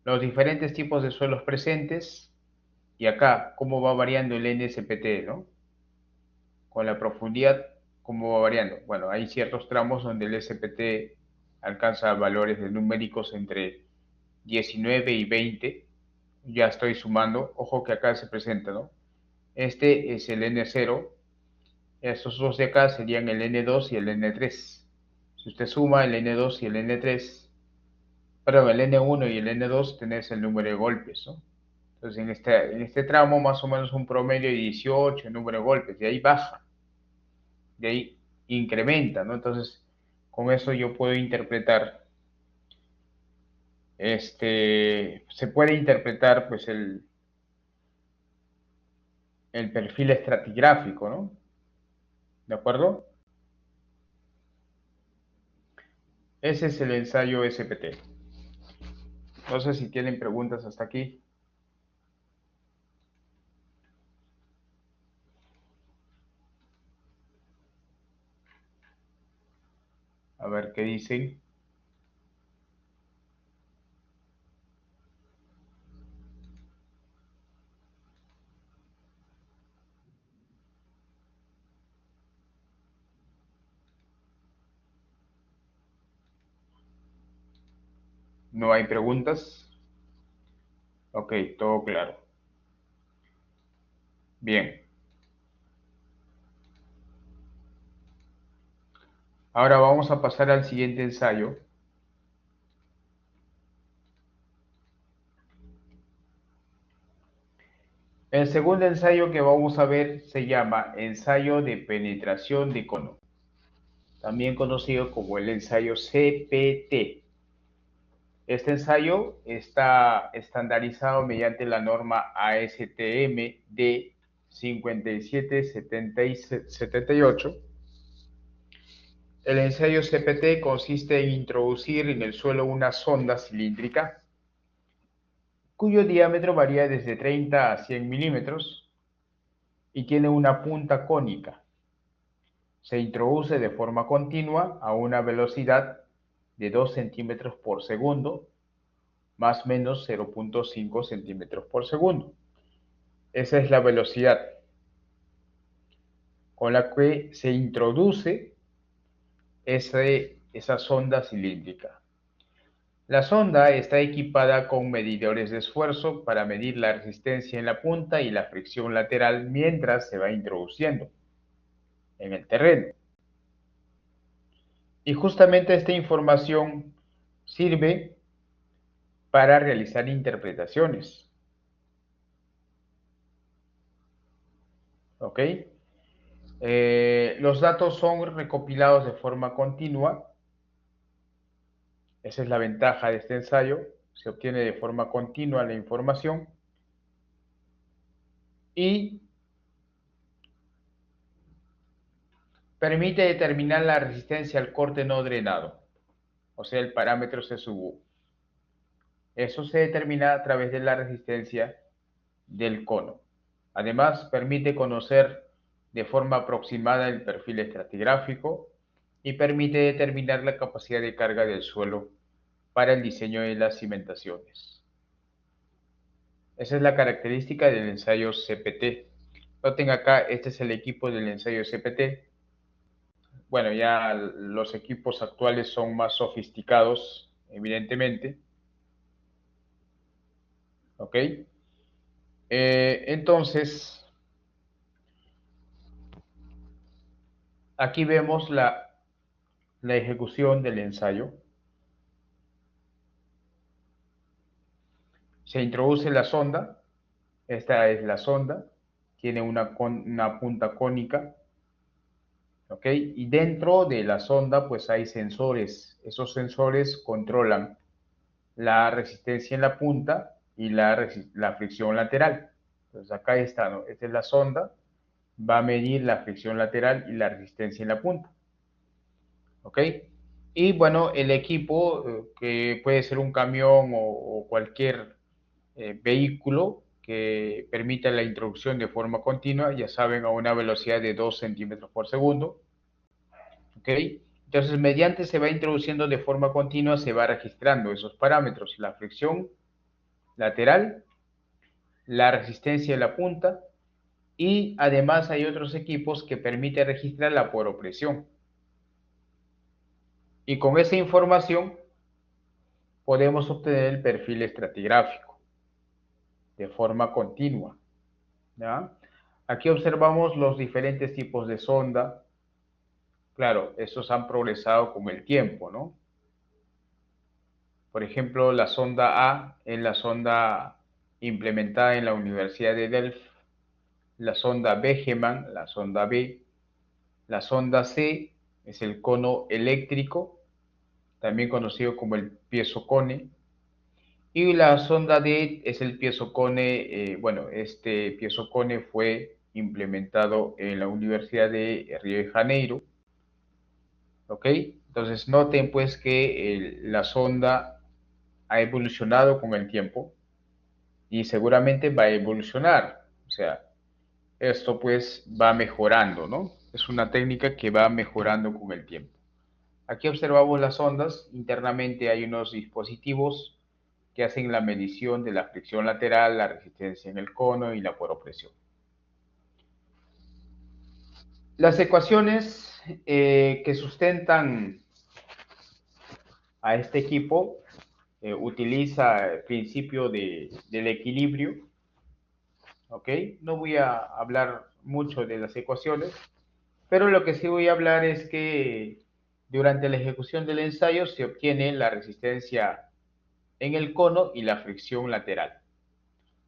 los diferentes tipos de suelos presentes y acá cómo va variando el NSPT, ¿no? Con la profundidad, cómo va variando. Bueno, hay ciertos tramos donde el SPT alcanza valores de numéricos entre 19 y 20. Ya estoy sumando, ojo que acá se presenta, ¿no? Este es el N0, estos dos de acá serían el N2 y el N3. Si usted suma el N2 y el N3, perdón, el N1 y el N2, tenés el número de golpes, ¿no? Entonces, en este tramo, más o menos un promedio de 18 el número de golpes, de ahí baja, de ahí incrementa, ¿no? Entonces, con eso yo puedo interpretar, se puede interpretar, pues, el perfil estratigráfico, ¿no? ¿De acuerdo? Ese es el ensayo SPT. No sé si tienen preguntas hasta aquí. A ver qué dicen. ¿No hay preguntas? Ok, todo claro. Bien. Ahora vamos a pasar al siguiente ensayo. El segundo ensayo que vamos a ver se llama ensayo de penetración de cono, también conocido como el ensayo CPT. Este ensayo está estandarizado mediante la norma ASTM D 5778. El ensayo CPT consiste en introducir en el suelo una sonda cilíndrica cuyo diámetro varía desde 30 a 100 milímetros y tiene una punta cónica. Se introduce de forma continua a una velocidad de 2 centímetros por segundo, más o menos 0.5 centímetros por segundo. Esa es la velocidad con la que se introduce esa sonda cilíndrica. La sonda está equipada con medidores de esfuerzo para medir la resistencia en la punta y la fricción lateral mientras se va introduciendo en el terreno. Y justamente esta información sirve para realizar interpretaciones. ¿Ok? Los datos son recopilados de forma continua Esa es la ventaja de este ensayo. Se obtiene de forma continua la información y permite determinar la resistencia al corte no drenado, o sea, el parámetro C sub U. Eso se determina a través de la resistencia del cono. Además, permite conocer de forma aproximada el perfil estratigráfico y permite determinar la capacidad de carga del suelo para el diseño de las cimentaciones. Esa es la característica del ensayo CPT. Noten acá, este es el equipo del ensayo CPT. Bueno, ya los equipos actuales son más sofisticados, evidentemente. ¿Ok? Entonces, aquí vemos la ejecución del ensayo. Se introduce la sonda. Esta es la sonda. Tiene una punta cónica. ¿Ok? Y dentro de la sonda pues hay sensores. Esos sensores controlan la resistencia en la punta y la fricción lateral. Entonces acá está, ¿no? Esta es la sonda. Va a medir la fricción lateral y la resistencia en la punta. ¿Ok? Y bueno, el equipo, que puede ser un camión o cualquier vehículo que permita la introducción de forma continua, ya saben, a una velocidad de 2 centímetros por segundo. ¿Ok? Entonces, mediante se va introduciendo de forma continua, se va registrando esos parámetros, la fricción lateral, la resistencia de la punta, y además hay otros equipos que permiten registrar la poropresión. Y con esa información podemos obtener el perfil estratigráfico de forma continua. ¿Ya? Aquí observamos los diferentes tipos de sonda. Claro, estos han progresado con el tiempo, ¿no? Por ejemplo, la sonda A es la sonda implementada en la Universidad de Delft, la sonda Begemann, la sonda B, la sonda C es el cono eléctrico, también conocido como el piezocone, y la sonda D es el piezocone. Bueno, este piezocone fue implementado en la Universidad de Río de Janeiro. ¿Ok? Entonces noten pues que la sonda ha evolucionado con el tiempo y seguramente va a evolucionar. O sea, esto pues va mejorando, ¿no? Es una técnica que va mejorando con el tiempo. Aquí observamos las ondas. Internamente hay unos dispositivos que hacen la medición de la fricción lateral, la resistencia en el cono y la poropresión. Las ecuaciones que sustentan a este equipo utiliza el principio del equilibrio. ¿Ok? No voy a hablar mucho de las ecuaciones, pero lo que sí voy a hablar es que durante la ejecución del ensayo se obtiene la resistencia en el cono y la fricción lateral.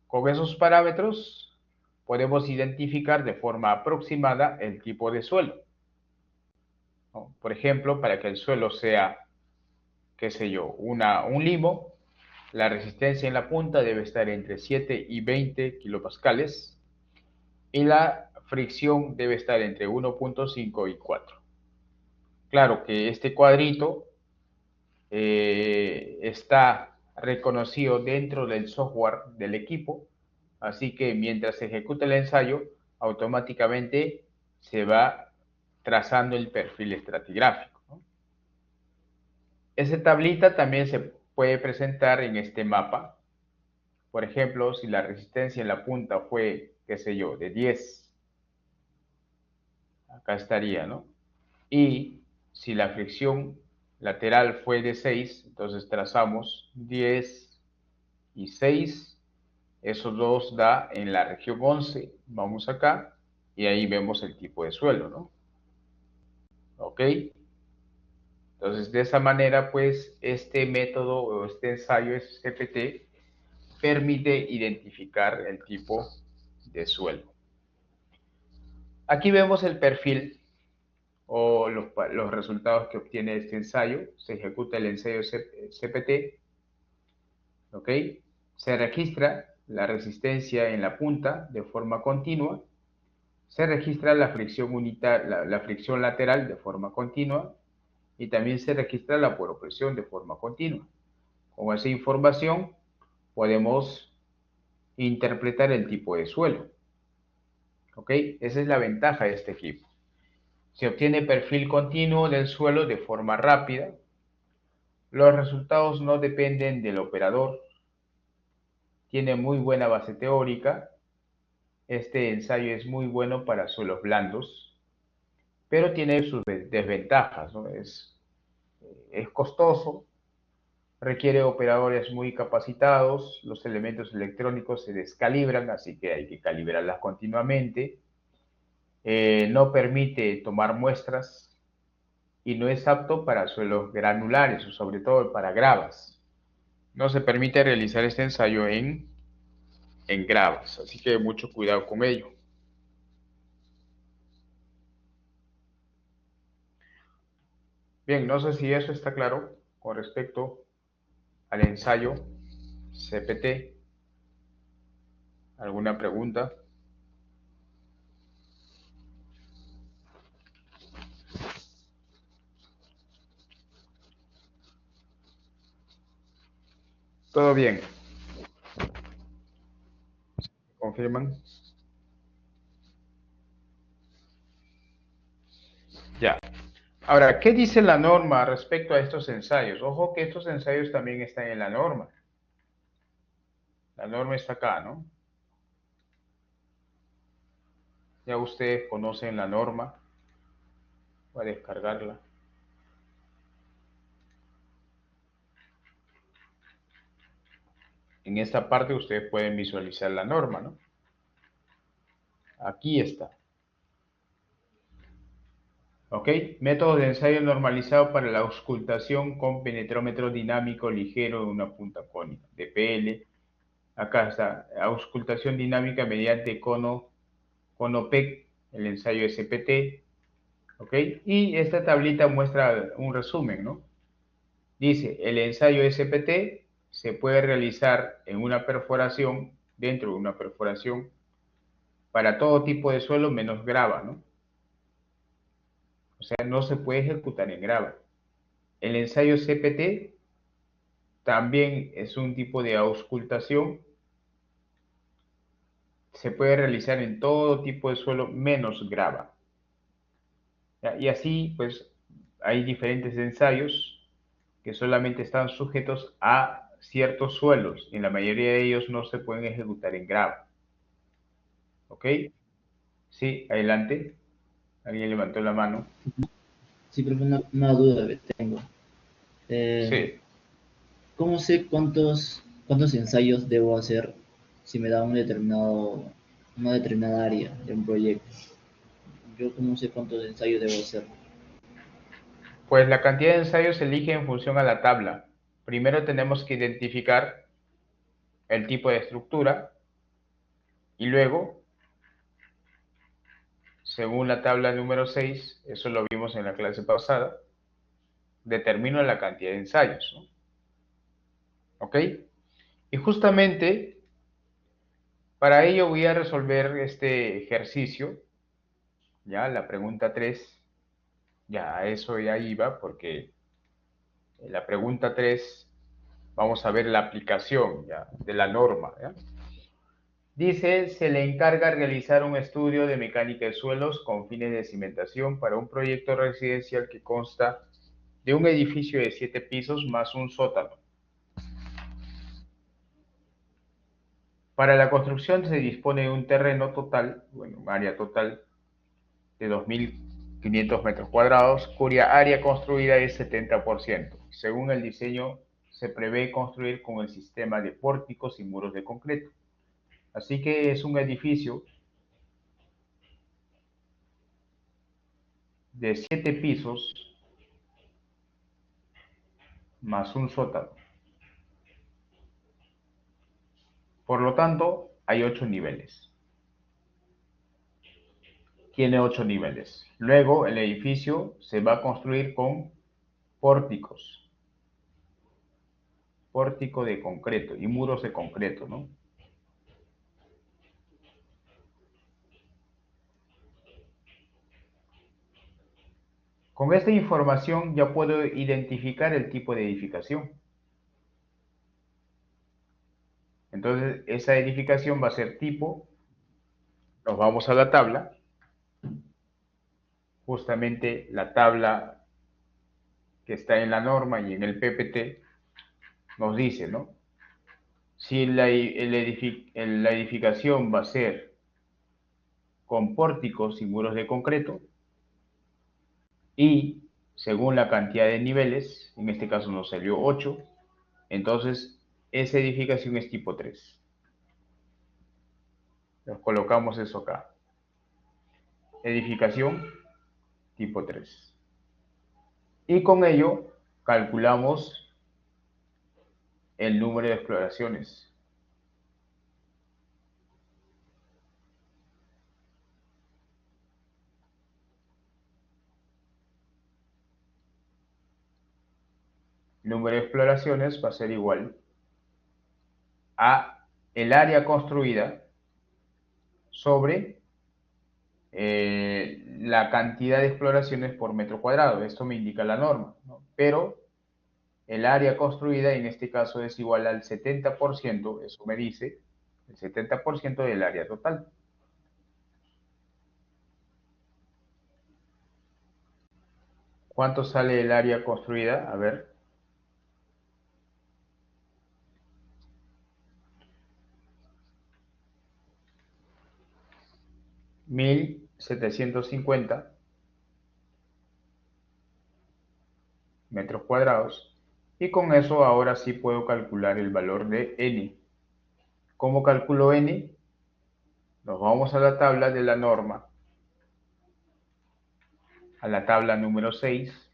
Con esos parámetros podemos identificar de forma aproximada el tipo de suelo, ¿no? Por ejemplo, para que el suelo sea, qué sé yo, un limo, la resistencia en la punta debe estar entre 7 y 20 kilopascales y la fricción debe estar entre 1.5 y 4. Claro que este cuadrito está reconocido dentro del software del equipo, así que mientras se ejecuta el ensayo, automáticamente se va trazando el perfil estratigráfico, ¿no? Esa tablita también se puede presentar en este mapa. Por ejemplo, si la resistencia en la punta fue, qué sé yo, de 10, acá estaría, ¿no? Y si la fricción lateral fue de 6, entonces trazamos 10 y 6. Esos dos da en la región 11. Vamos acá y ahí vemos el tipo de suelo, ¿no? ¿Ok? Entonces, de esa manera, pues, este método o este ensayo CPT permite identificar el tipo de suelo. Aquí vemos el perfil o los resultados que obtiene este ensayo. Se ejecuta el ensayo CPT, ¿ok? Se registra la resistencia en la punta de forma continua, se registra la fricción la fricción lateral de forma continua y también se registra la poropresión de forma continua. Con esa información podemos interpretar el tipo de suelo, ¿ok? Esa es la ventaja de este equipo. Se obtiene perfil continuo del suelo de forma rápida. Los resultados no dependen del operador. Tiene muy buena base teórica. Este ensayo es muy bueno para suelos blandos, pero tiene sus desventajas, ¿no? Es costoso, requiere operadores muy capacitados, los elementos electrónicos se descalibran, así que hay que calibrarlas continuamente. No permite tomar muestras y no es apto para suelos granulares o sobre todo para gravas. No se permite realizar este ensayo en gravas, así que mucho cuidado con ello. Bien, no sé si eso está claro con respecto al ensayo CPT. ¿Alguna pregunta? Todo bien. ¿Confirman? Ya. Ahora, ¿qué dice la norma respecto a estos ensayos? Ojo que estos ensayos también están en la norma. La norma está acá, ¿no? Ya ustedes conocen la norma. Voy a descargarla. En esta parte ustedes pueden visualizar la norma, ¿no? Aquí está. ¿Ok? Método de ensayo normalizado para la auscultación con penetrómetro dinámico ligero de una punta cónica, DPL. Acá está, auscultación dinámica mediante cono PEC, el ensayo SPT. ¿Ok? Y esta tablita muestra un resumen, ¿no? Dice, el ensayo SPT se puede realizar en una perforación, dentro de una perforación, para todo tipo de suelo menos grava, ¿no? O sea, no se puede ejecutar en grava. El ensayo CPT también es un tipo de auscultación. Se puede realizar en todo tipo de suelo menos grava. Y así, pues, hay diferentes ensayos que solamente están sujetos a ciertos suelos. En la mayoría de ellos no se pueden ejecutar en grava. ¿Ok? Sí, adelante. Alguien levantó la mano. Sí, pero una duda que tengo. Eh, Sí. ¿Cómo sé cuántos ensayos debo hacer si me da una determinada área de un proyecto? Yo cómo sé cuántos ensayos debo hacer. Pues la cantidad de ensayos se elige en función a la tabla. Primero tenemos que identificar el tipo de estructura y luego, según la tabla número 6, eso lo vimos en la clase pasada, determino la cantidad de ensayos, ¿no? ¿Ok? Y justamente para ello voy a resolver este ejercicio, ya, la pregunta 3, ya, a eso ya iba, porque en la pregunta 3 vamos a ver la aplicación ya, de la norma, ¿ya? Dice, se le encarga realizar un estudio de mecánica de suelos con fines de cimentación para un proyecto residencial que consta de un edificio de 7 pisos más un sótano. Para la construcción se dispone de un terreno total, bueno, un área total de 2.500 metros cuadrados, cuya área construida es 70%. Según el diseño, se prevé construir con el sistema de pórticos y muros de concreto. Así que es un edificio de 7 pisos más un sótano. Por lo tanto, hay 8 niveles. tiene 8 niveles. Luego el edificio se va a construir con pórticos, pórtico de concreto y muros de concreto, ¿no? Con esta información ya puedo identificar el tipo de edificación. Entonces, esa edificación va a ser tipo, nos vamos a la tabla, justamente la tabla que está en la norma y en el PPT nos dice, ¿no? Si la edificación va a ser con pórticos y muros de concreto y según la cantidad de niveles, en este caso nos salió 8, entonces esa edificación es tipo 3. Nos colocamos eso acá. Edificación tipo 3. Y con ello calculamos el número de exploraciones. El número de exploraciones va a ser igual a el área construida sobre la cantidad de exploraciones por metro cuadrado. Esto me indica la norma, ¿no? Pero el área construida en este caso es igual al 70%, eso me dice, el 70% del área total. ¿Cuánto sale el área construida? A ver. 1750 metros cuadrados. Y con eso ahora sí puedo calcular el valor de n. ¿Cómo calculo n? Nos vamos a la tabla de la norma, a la tabla número 6.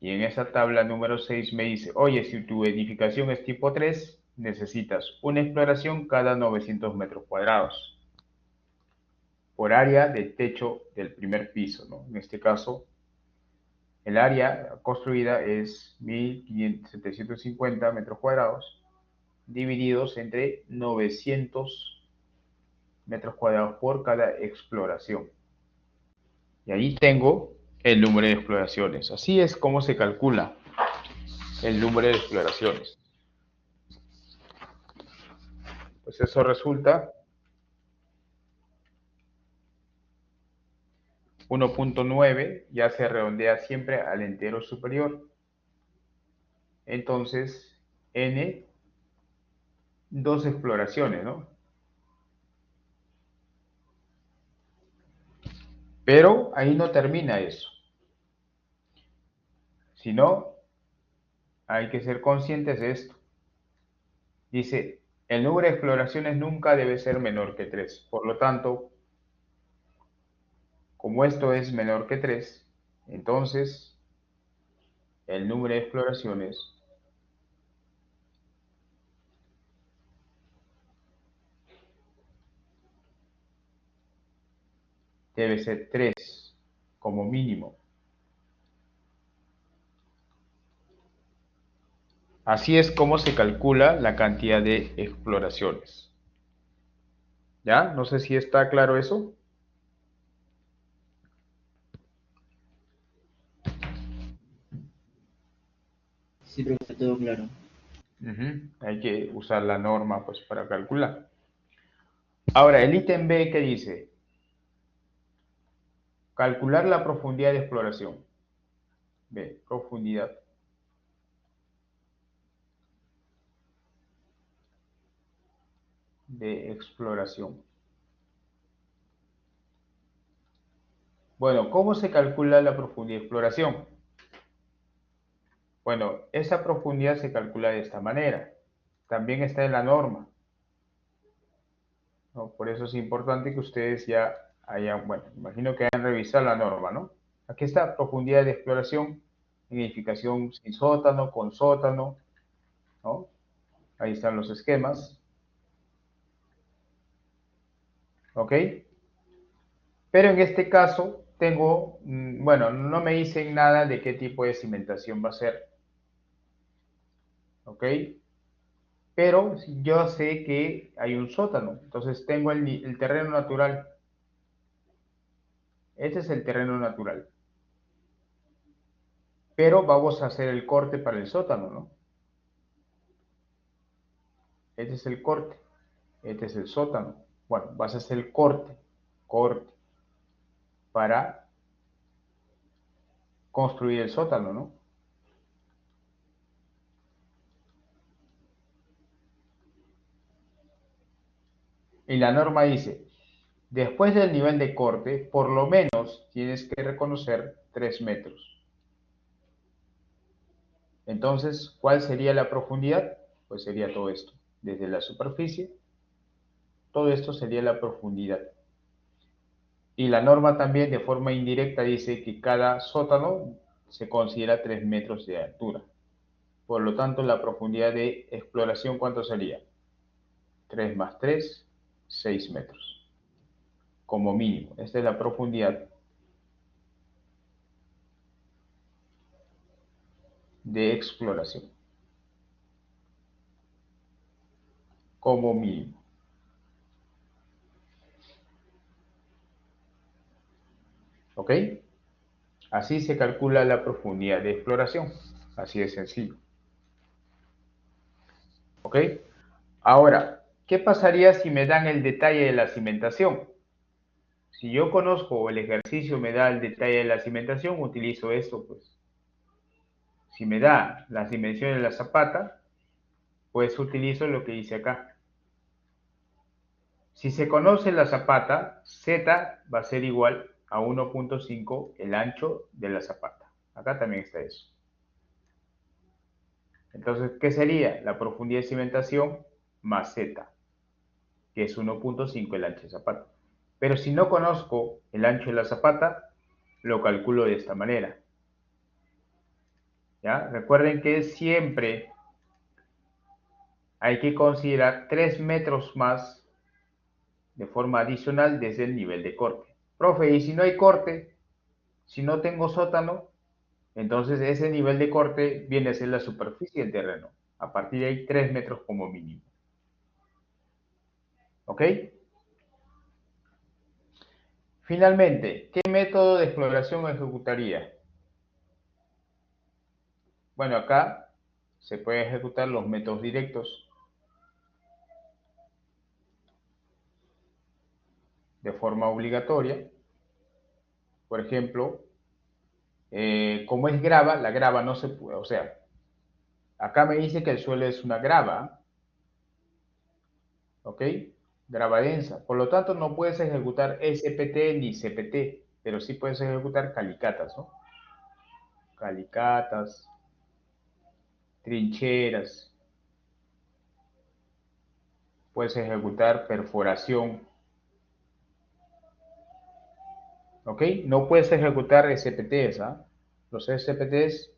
Y en esa tabla número 6 me dice, oye, si tu edificación es tipo 3, necesitas una exploración cada 900 metros cuadrados por área de techo del primer piso, ¿no? En este caso, el área construida es 1750 metros cuadrados divididos entre 900 metros cuadrados por cada exploración. Y ahí tengo el número de exploraciones. Así es como se calcula el número de exploraciones. Pues eso resulta 1.9, ya se redondea siempre al entero superior. Entonces, n, 2 exploraciones, ¿no? Pero ahí no termina eso. Sino, hay que ser conscientes de esto. Dice, el número de exploraciones nunca debe ser menor que 3. Por lo tanto, como esto es menor que 3, entonces el número de exploraciones debe ser 3 como mínimo. Así es como se calcula la cantidad de exploraciones. ¿Ya? No sé si está claro eso. Sí, profe, todo claro. Hay que usar la norma pues, para calcular. Ahora, el ítem B, ¿qué dice? Calcular la profundidad de exploración. B, profundidad. De exploración. Bueno, ¿cómo se calcula la profundidad de exploración? Bueno, esa profundidad se calcula de esta manera. También está en la norma, ¿no? Por eso es importante que ustedes ya hayan, bueno, imagino que hayan revisado la norma, ¿no? Aquí está profundidad de exploración en edificación sin sótano, con sótano, ¿no? Ahí están los esquemas. ¿Ok? Pero en este caso tengo, bueno, no me dicen nada de qué tipo de cimentación va a ser. ¿Ok? Pero yo sé que hay un sótano, entonces tengo el terreno natural. Este es el terreno natural. Pero vamos a hacer el corte para el sótano, ¿no? Este es el corte, este es el sótano. Bueno, vas a hacer el corte, para construir el sótano, ¿no? Y la norma dice, después del nivel de corte, por lo menos tienes que reconocer 3 metros. Entonces, ¿cuál sería la profundidad? Pues sería todo esto. Desde la superficie, todo esto sería la profundidad. Y la norma también de forma indirecta dice que cada sótano se considera 3 metros de altura. Por lo tanto, la profundidad de exploración, ¿cuánto sería? 3 más 3, 6 metros. Como mínimo. Esta es la profundidad de exploración. Como mínimo. ¿Ok? Así se calcula la profundidad de exploración. Así de sencillo. ¿Ok? Ahora, ¿qué pasaría si me dan el detalle de la cimentación? Si yo conozco el ejercicio me da el detalle de la cimentación, utilizo esto, pues. Si me da las dimensiones de la zapata, pues utilizo lo que dice acá. Si se conoce la zapata, Z va a ser igual a 1.5 el ancho de la zapata. Acá también está eso. Entonces, ¿qué sería? La profundidad de cimentación más Z, que es 1.5 el ancho de zapata. Pero si no conozco el ancho de la zapata, lo calculo de esta manera. ¿Ya? Recuerden que siempre hay que considerar 3 metros más de forma adicional desde el nivel de corte. Profe, y si no hay corte, si no tengo sótano, entonces ese nivel de corte viene a ser la superficie del terreno. A partir de ahí, 3 metros como mínimo. ¿Ok? Finalmente, ¿qué método de exploración ejecutaría? Bueno, acá se puede ejecutar los métodos directos de forma obligatoria. Por ejemplo, como es grava, la grava no se puede, o sea, acá me dice que el suelo es una grava, ¿ok? Grava densa. Por lo tanto, no puedes ejecutar SPT ni CPT, pero sí puedes ejecutar calicatas, ¿no? Calicatas, trincheras, puedes ejecutar perforación, ¿ok? No puedes ejecutar SPTs, ¿ah? Los SPTs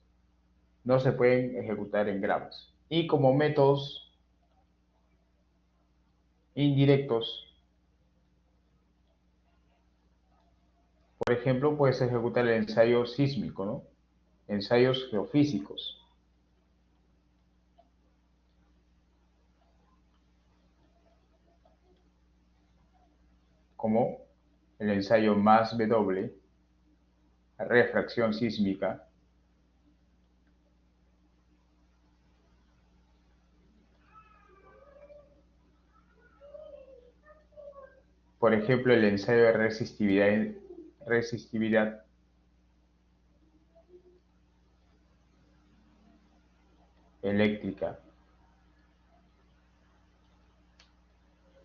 no se pueden ejecutar en gravas. Y como métodos indirectos, por ejemplo, puedes ejecutar el ensayo sísmico, ¿no? Ensayos geofísicos, como el ensayo más W, refracción sísmica, por ejemplo, el ensayo de resistividad eléctrica.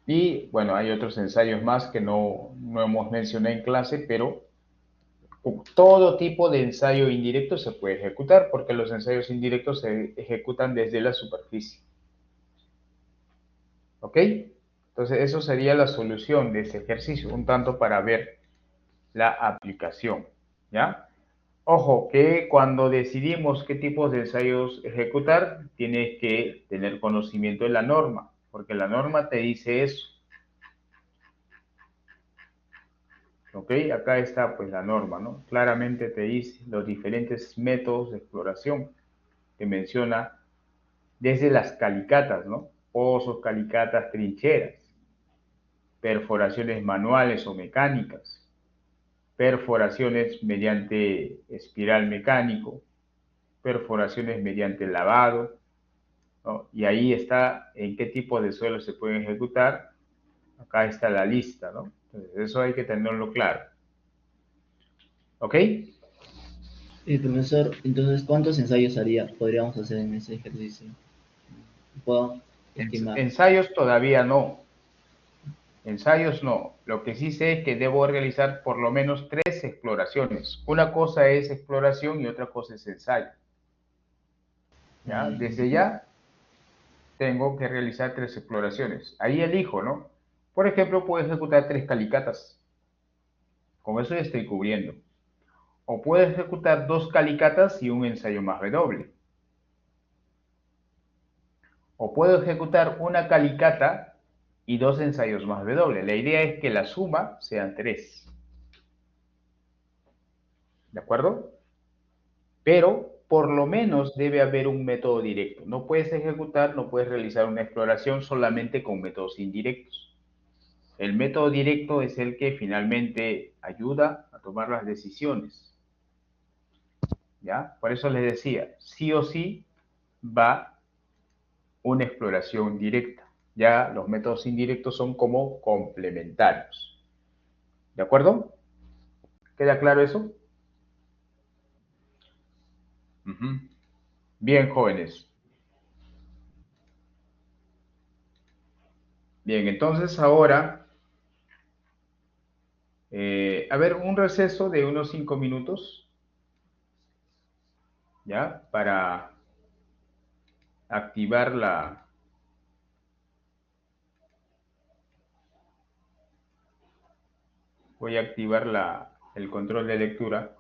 Y bueno, hay otros ensayos más que no hemos mencionado en clase, pero todo tipo de ensayo indirecto se puede ejecutar porque los ensayos indirectos se ejecutan desde la superficie. ¿Ok? Entonces, eso sería la solución de este ejercicio, un tanto para ver la aplicación. ¿Ya? Ojo, que cuando decidimos qué tipos de ensayos ejecutar, tienes que tener conocimiento de la norma, porque la norma te dice eso. ¿Ok? Acá está pues la norma, ¿no? Claramente te dice los diferentes métodos de exploración que menciona desde las calicatas, ¿no? Pozos, calicatas, trincheras, perforaciones manuales o mecánicas, perforaciones mediante espiral mecánico, perforaciones mediante lavado, ¿no? Y ahí está en qué tipo de suelo se pueden ejecutar. Acá está la lista, ¿no? Entonces, eso hay que tenerlo claro. ¿Ok? Profesor, entonces, ¿cuántos ensayos podríamos hacer en ese ejercicio? ¿Puedo estimar? Ensayos todavía no. Ensayos no. Lo que sí sé es que debo realizar por lo menos 3 exploraciones. Una cosa es exploración y otra cosa es ensayo. ¿Ya? Desde Entiendo. ya tengo que realizar 3 exploraciones. Ahí elijo, ¿no? Por ejemplo, puedo ejecutar 3 calicatas. Con eso ya estoy cubriendo. O puedo ejecutar 2 calicatas y un ensayo más redoble. O puedo ejecutar una calicata y 2 ensayos más W. La idea es que la suma sean 3. ¿De acuerdo? Pero por lo menos debe haber un método directo. No puedes ejecutar, no puedes realizar una exploración solamente con métodos indirectos. El método directo es el que finalmente ayuda a tomar las decisiones. ¿Ya? Por eso les decía, sí o sí va una exploración directa. Ya los métodos indirectos son como complementarios. ¿De acuerdo? ¿Queda claro eso? Uh-huh. Bien, jóvenes. Bien, entonces ahora, a ver, un receso de unos 5 minutos, ¿ya? Para activar voy a activar el control de lectura.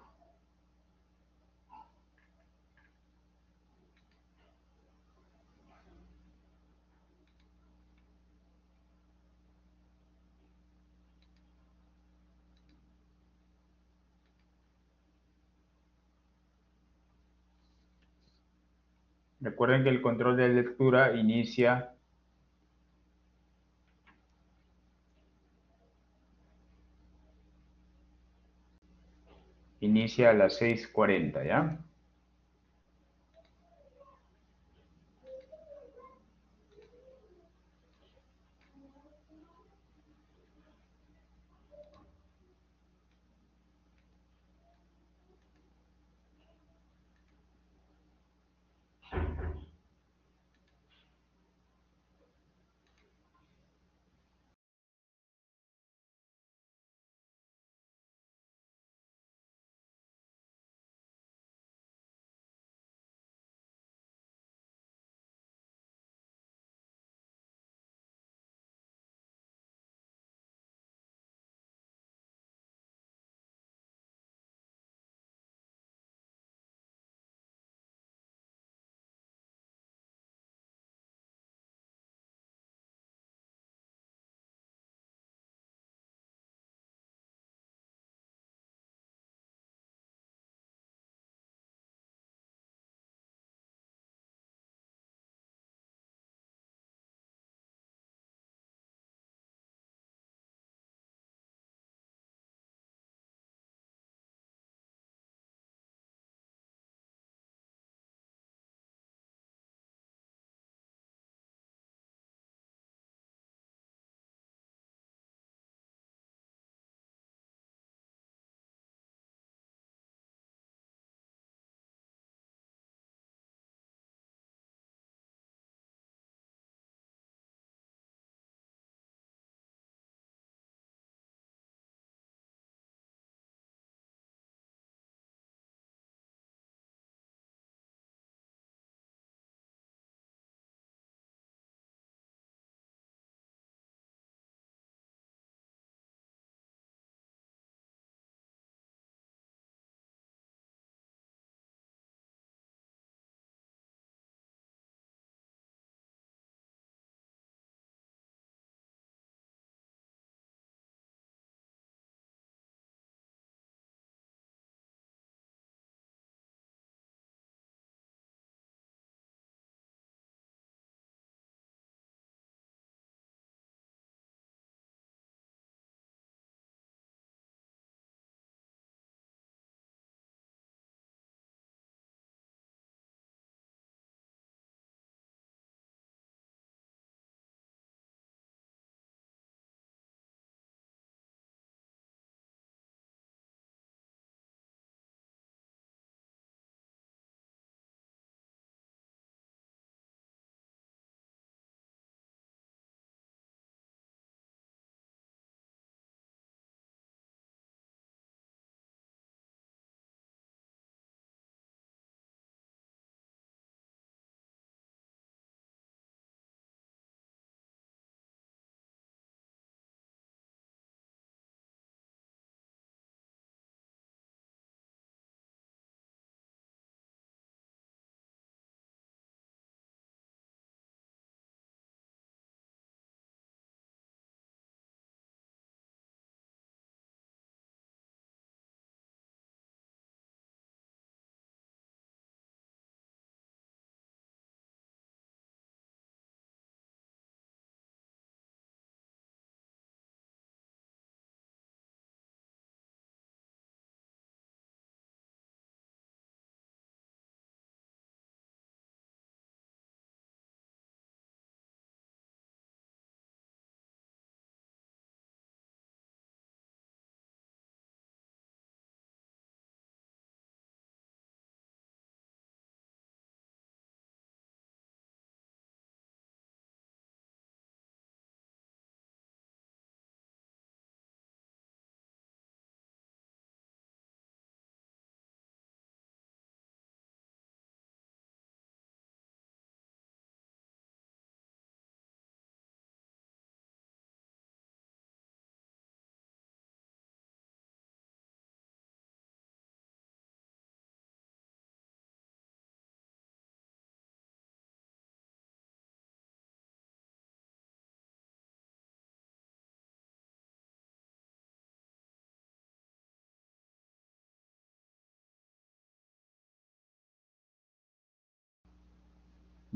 Recuerden que el control de lectura inicia a las 6:40, ¿ya?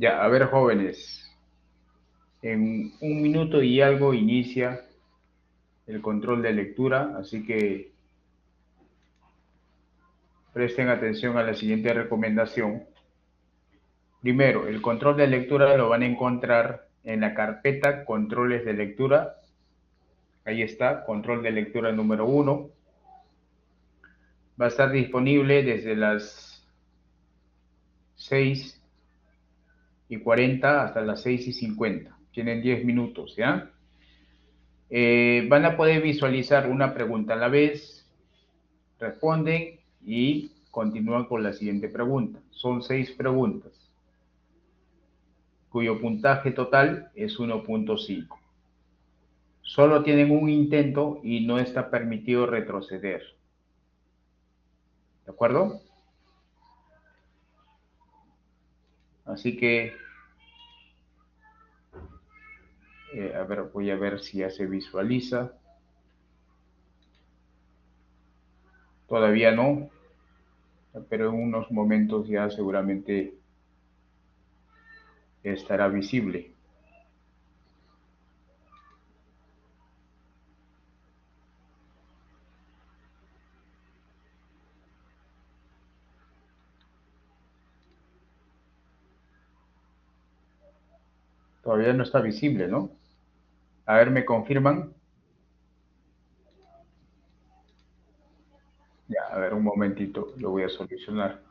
Ya, a ver, jóvenes, en un minuto y algo inicia el control de lectura, así que presten atención a la siguiente recomendación. Primero, el control de lectura lo van a encontrar en la carpeta Controles de lectura. Ahí está, control de lectura número 1. Va a estar disponible desde las 6:40 hasta las 6:50. Tienen 10 minutos, ¿ya? Van a poder visualizar una pregunta a la vez, responden y continúan con la siguiente pregunta. Son 6 preguntas, cuyo puntaje total es 1.5. Solo tienen un intento y no está permitido retroceder. ¿De acuerdo? Así que, a ver, voy a ver si ya se visualiza. Todavía no, pero en unos momentos ya seguramente estará visible. Todavía no está visible, ¿no? A ver, ¿me confirman? Ya, a ver, un momentito, lo voy a solucionar.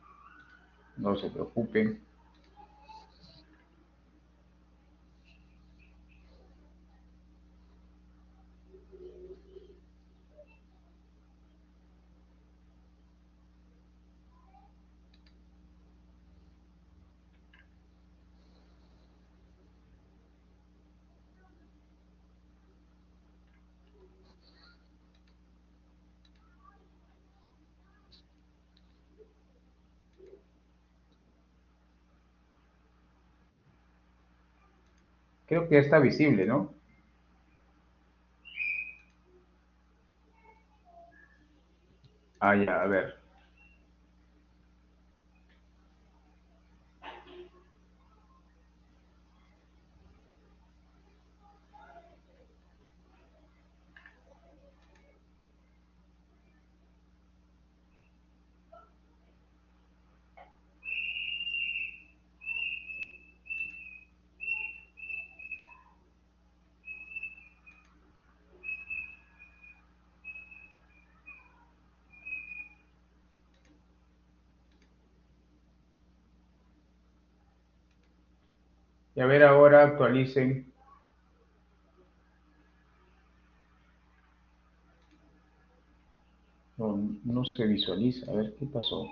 No se preocupen. Creo que ya está visible, ¿no? Ah, ya, a ver. Y a ver, ahora actualicen. No, no se visualiza. A ver, ¿qué pasó?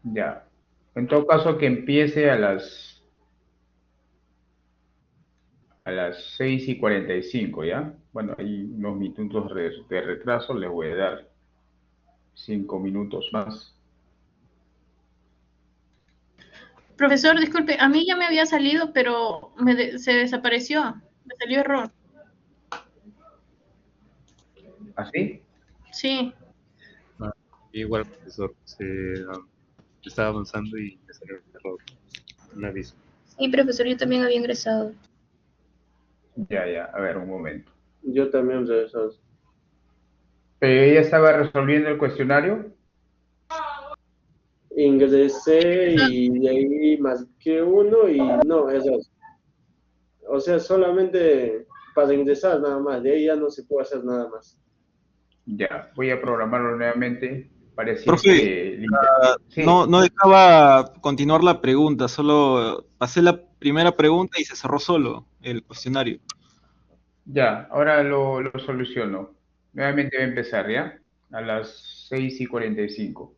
Ya. En todo caso, que empiece a las 6:45, ¿ya? Bueno, hay unos minutos de retraso, les voy a dar 5 minutos más. Profesor, disculpe, a mí ya me había salido, pero se desapareció. Me salió error. ¿Así? Sí. Ah, igual, profesor, estaba avanzando y me salió un aviso. Sí, profesor, yo también había ingresado. Ya, ya. A ver, un momento. Yo también, profesor. ¿Ella estaba resolviendo el cuestionario? Ingresé y de ahí más que uno y no, eso. O sea, solamente para ingresar nada más, de ahí ya no se puede hacer nada más. Ya, voy a programarlo nuevamente. Parecía Profe, que no, sí, no dejaba continuar la pregunta, solo pasé la primera pregunta y se cerró solo el cuestionario. ya, ahora lo soluciono. Nuevamente voy a empezar, ¿ya? A las 6:45.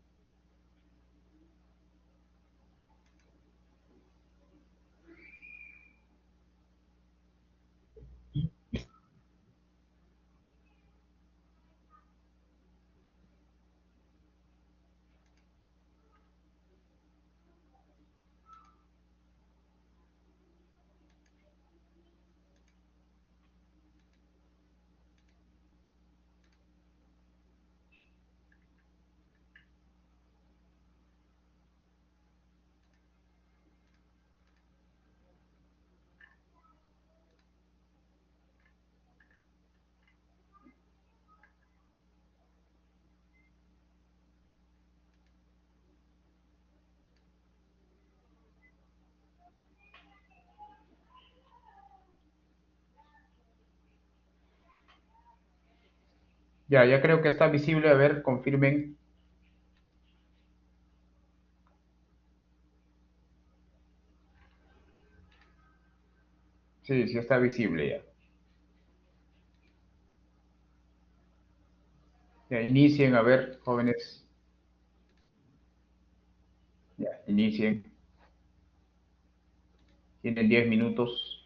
Ya creo que está visible. A ver, confirmen. Sí, sí está visible ya. Ya inicien, a ver, jóvenes. Ya, inicien. Tienen 10 minutos.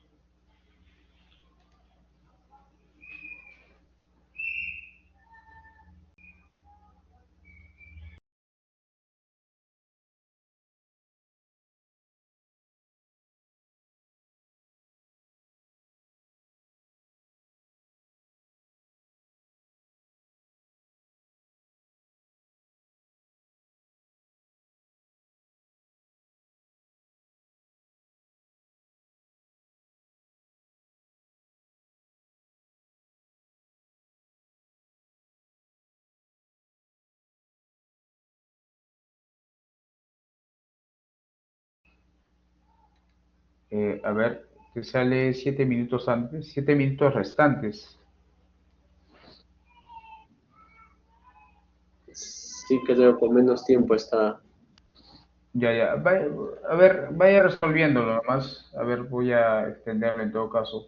A ver, te sale 7 minutos antes, 7 minutos restantes. Sí, creo con menos tiempo está. A ver, vaya resolviéndolo nomás. A ver, voy a extenderlo en todo caso.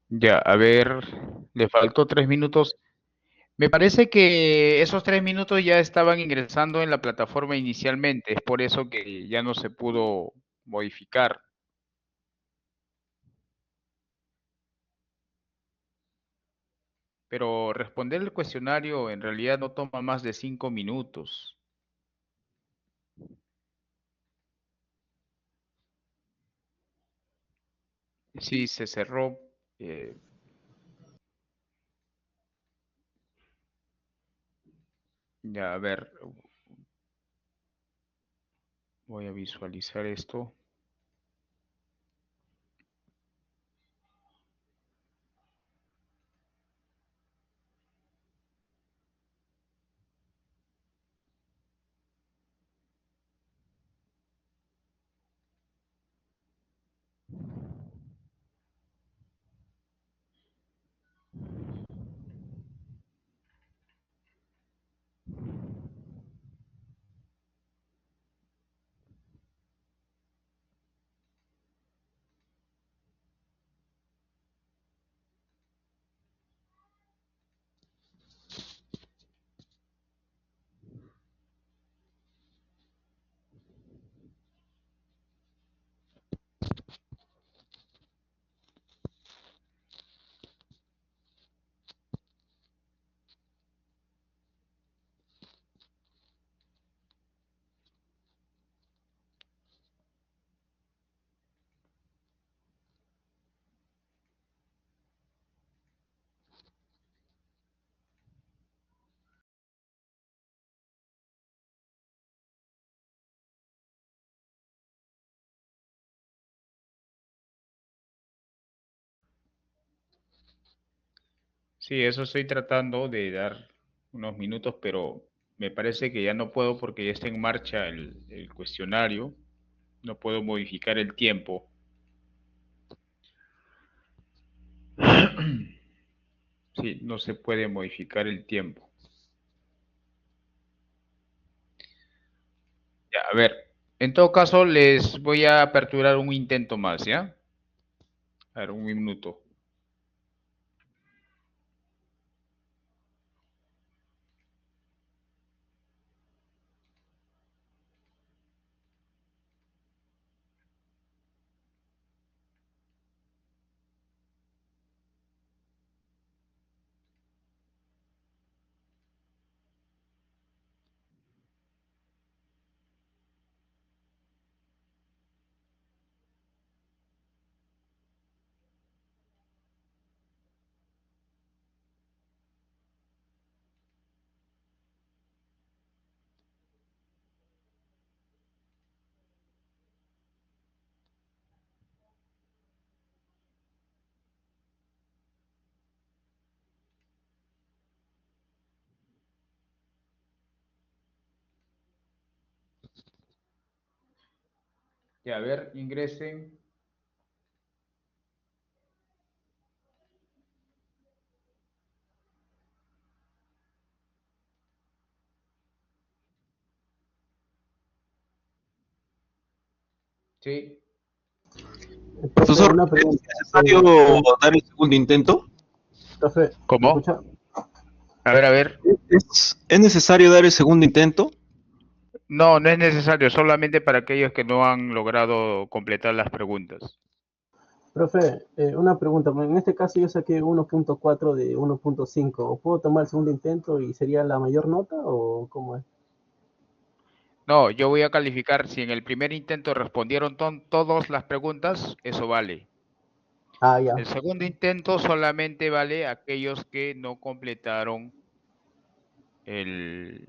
Ya, a ver, le faltó 3 minutos. Me parece que esos 3 minutos ya estaban ingresando en la plataforma inicialmente, es por eso que ya no se pudo modificar. Pero responder el cuestionario en realidad no toma más de 5 minutos. Sí, se cerró. eh, ya, a ver, voy a visualizar esto. Sí, eso estoy tratando de dar unos minutos, pero me parece que ya no puedo porque ya está en marcha el cuestionario. No puedo modificar el tiempo. Sí, no se puede modificar el tiempo. Ya, a ver, en todo caso les voy a aperturar un intento más, ¿ya? A ver, un minuto. Ya, a ver, ingresen. Sí. Profe, Profesor, una ¿es pregunta. necesario dar el segundo intento? Profe, ¿me ¿Cómo? escucha? A ver. ¿Es necesario dar el segundo intento? No, no es necesario, solamente para aquellos que no han logrado completar las preguntas. Profe, una pregunta. En este caso yo saqué 1.4 de 1.5. ¿Puedo tomar el segundo intento y sería la mayor nota o cómo es? No, yo voy a calificar, si en el primer intento respondieron todas las preguntas, eso vale. Ah, ya. El segundo intento solamente vale aquellos que no completaron el,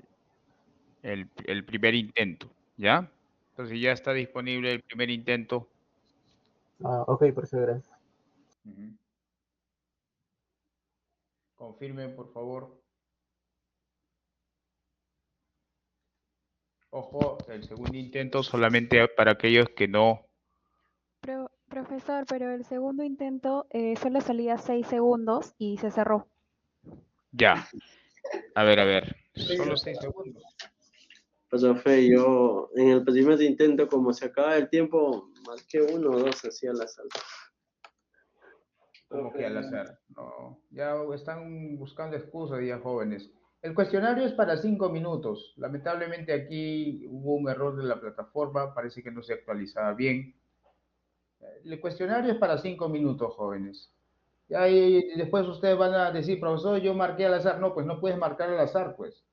el primer intento, ¿ya? Entonces ya está disponible el primer intento. Ah, ok, profe, gracias. Ujú. Confirmen, por favor. Ojo, el segundo intento solamente para aquellos que no. Profesor, pero el segundo intento solo salía 6 segundos y se cerró. Ya. A ver. Solo 6 segundos. Pues, profe, yo en el primer intento, como se acaba el tiempo, más que uno o dos hacía la salsa. Como Ok. que al azar. No, ya están buscando excusas ya jóvenes. El cuestionario es para 5 minutos. Lamentablemente aquí hubo un error de la plataforma, parece que no se actualizaba bien. El cuestionario es para 5 minutos, jóvenes. Ya ahí después ustedes van a decir, profesor, yo marqué al azar. No, pues no puedes marcar al azar, pues.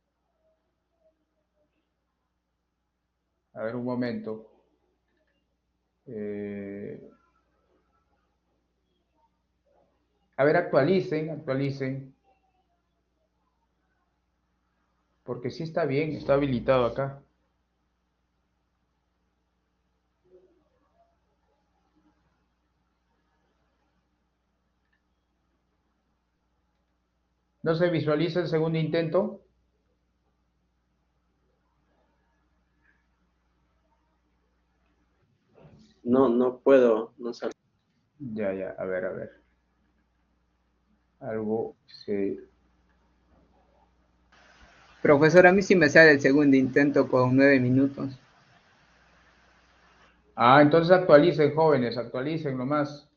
A ver, un momento. Eh, a ver, actualicen, porque sí está bien, está habilitado acá. ¿No se visualiza el segundo intento? No, no puedo, no sale. Ya, a ver. Algo se... Profesor, a mí sí me sale el segundo intento con 9 minutos. Ah, entonces actualicen, jóvenes, actualicen nomás.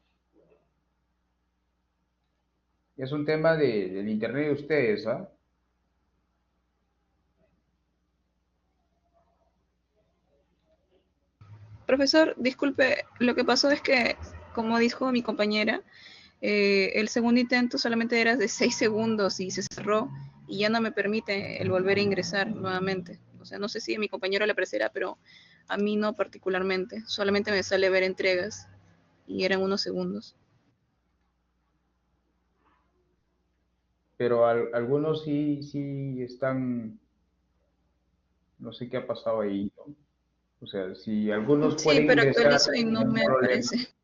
Es un tema del internet de ustedes, ¿ah? Profesor, disculpe, lo que pasó es que, como dijo mi compañera, el segundo intento solamente era de 6 segundos y se cerró y ya no me permite el volver a ingresar nuevamente. O sea, no sé si a mi compañero le parecerá, pero a mí no particularmente. Solamente me sale ver entregas y eran unos segundos. Pero algunos sí están, no sé qué ha pasado ahí, ¿no? O sea, si algunos Sí, pueden pero ingresar, actualizo y no ningún me problema. aparece.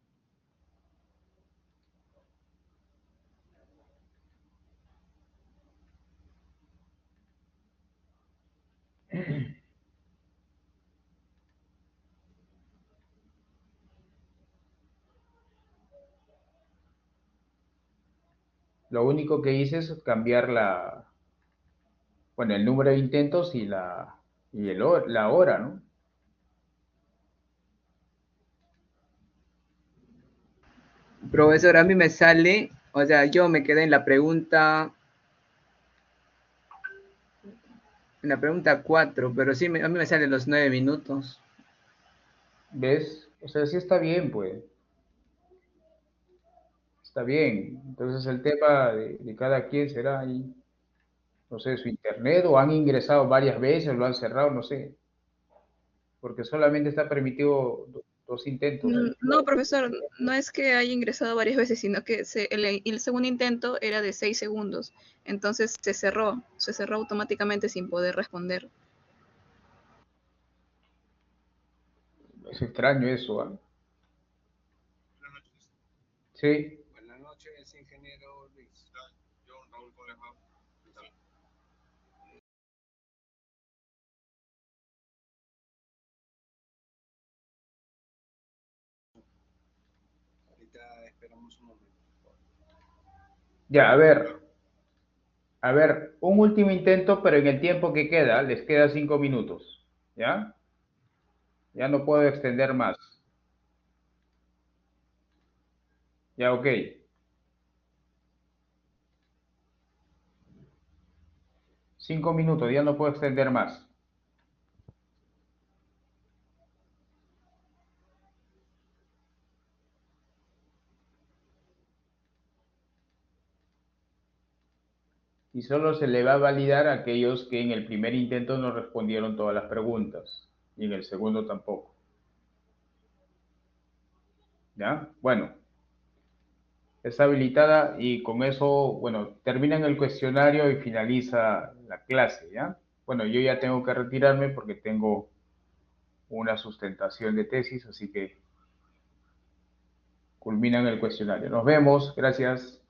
Lo único que hice es cambiar bueno, el número de intentos la hora, ¿no? Profesor, a mí me sale, o sea, yo me quedé en la pregunta 4, pero sí, a mí me salen los 9 minutos. ¿Ves? O sea, sí está bien, pues. Está bien. Entonces el tema de cada quien será ahí, no sé, su internet o han ingresado varias veces, lo han cerrado, no sé, porque solamente está permitido dos intentos. No, profesor, no es que haya ingresado varias veces, sino que el segundo intento era de 6 segundos. Entonces se cerró automáticamente sin poder responder. Es extraño eso, ¿ah? Sí. Buenas noches, ingeniero Luis. Yo, Raúl Coleman. Ahorita esperamos un momento. Ya, a ver, un último intento, pero en el tiempo que queda, les queda 5 minutos, ¿ya? Ya no puedo extender más. Ya, ok. 5 minutos, ya no puedo extender más. Y solo se le va a validar a aquellos que en el primer intento no respondieron todas las preguntas y en el segundo tampoco. ¿Ya? Bueno, está habilitada y con eso, bueno, terminan el cuestionario y finaliza la clase, ¿ya? Bueno, yo ya tengo que retirarme porque tengo una sustentación de tesis, así que culminan el cuestionario. Nos vemos, gracias.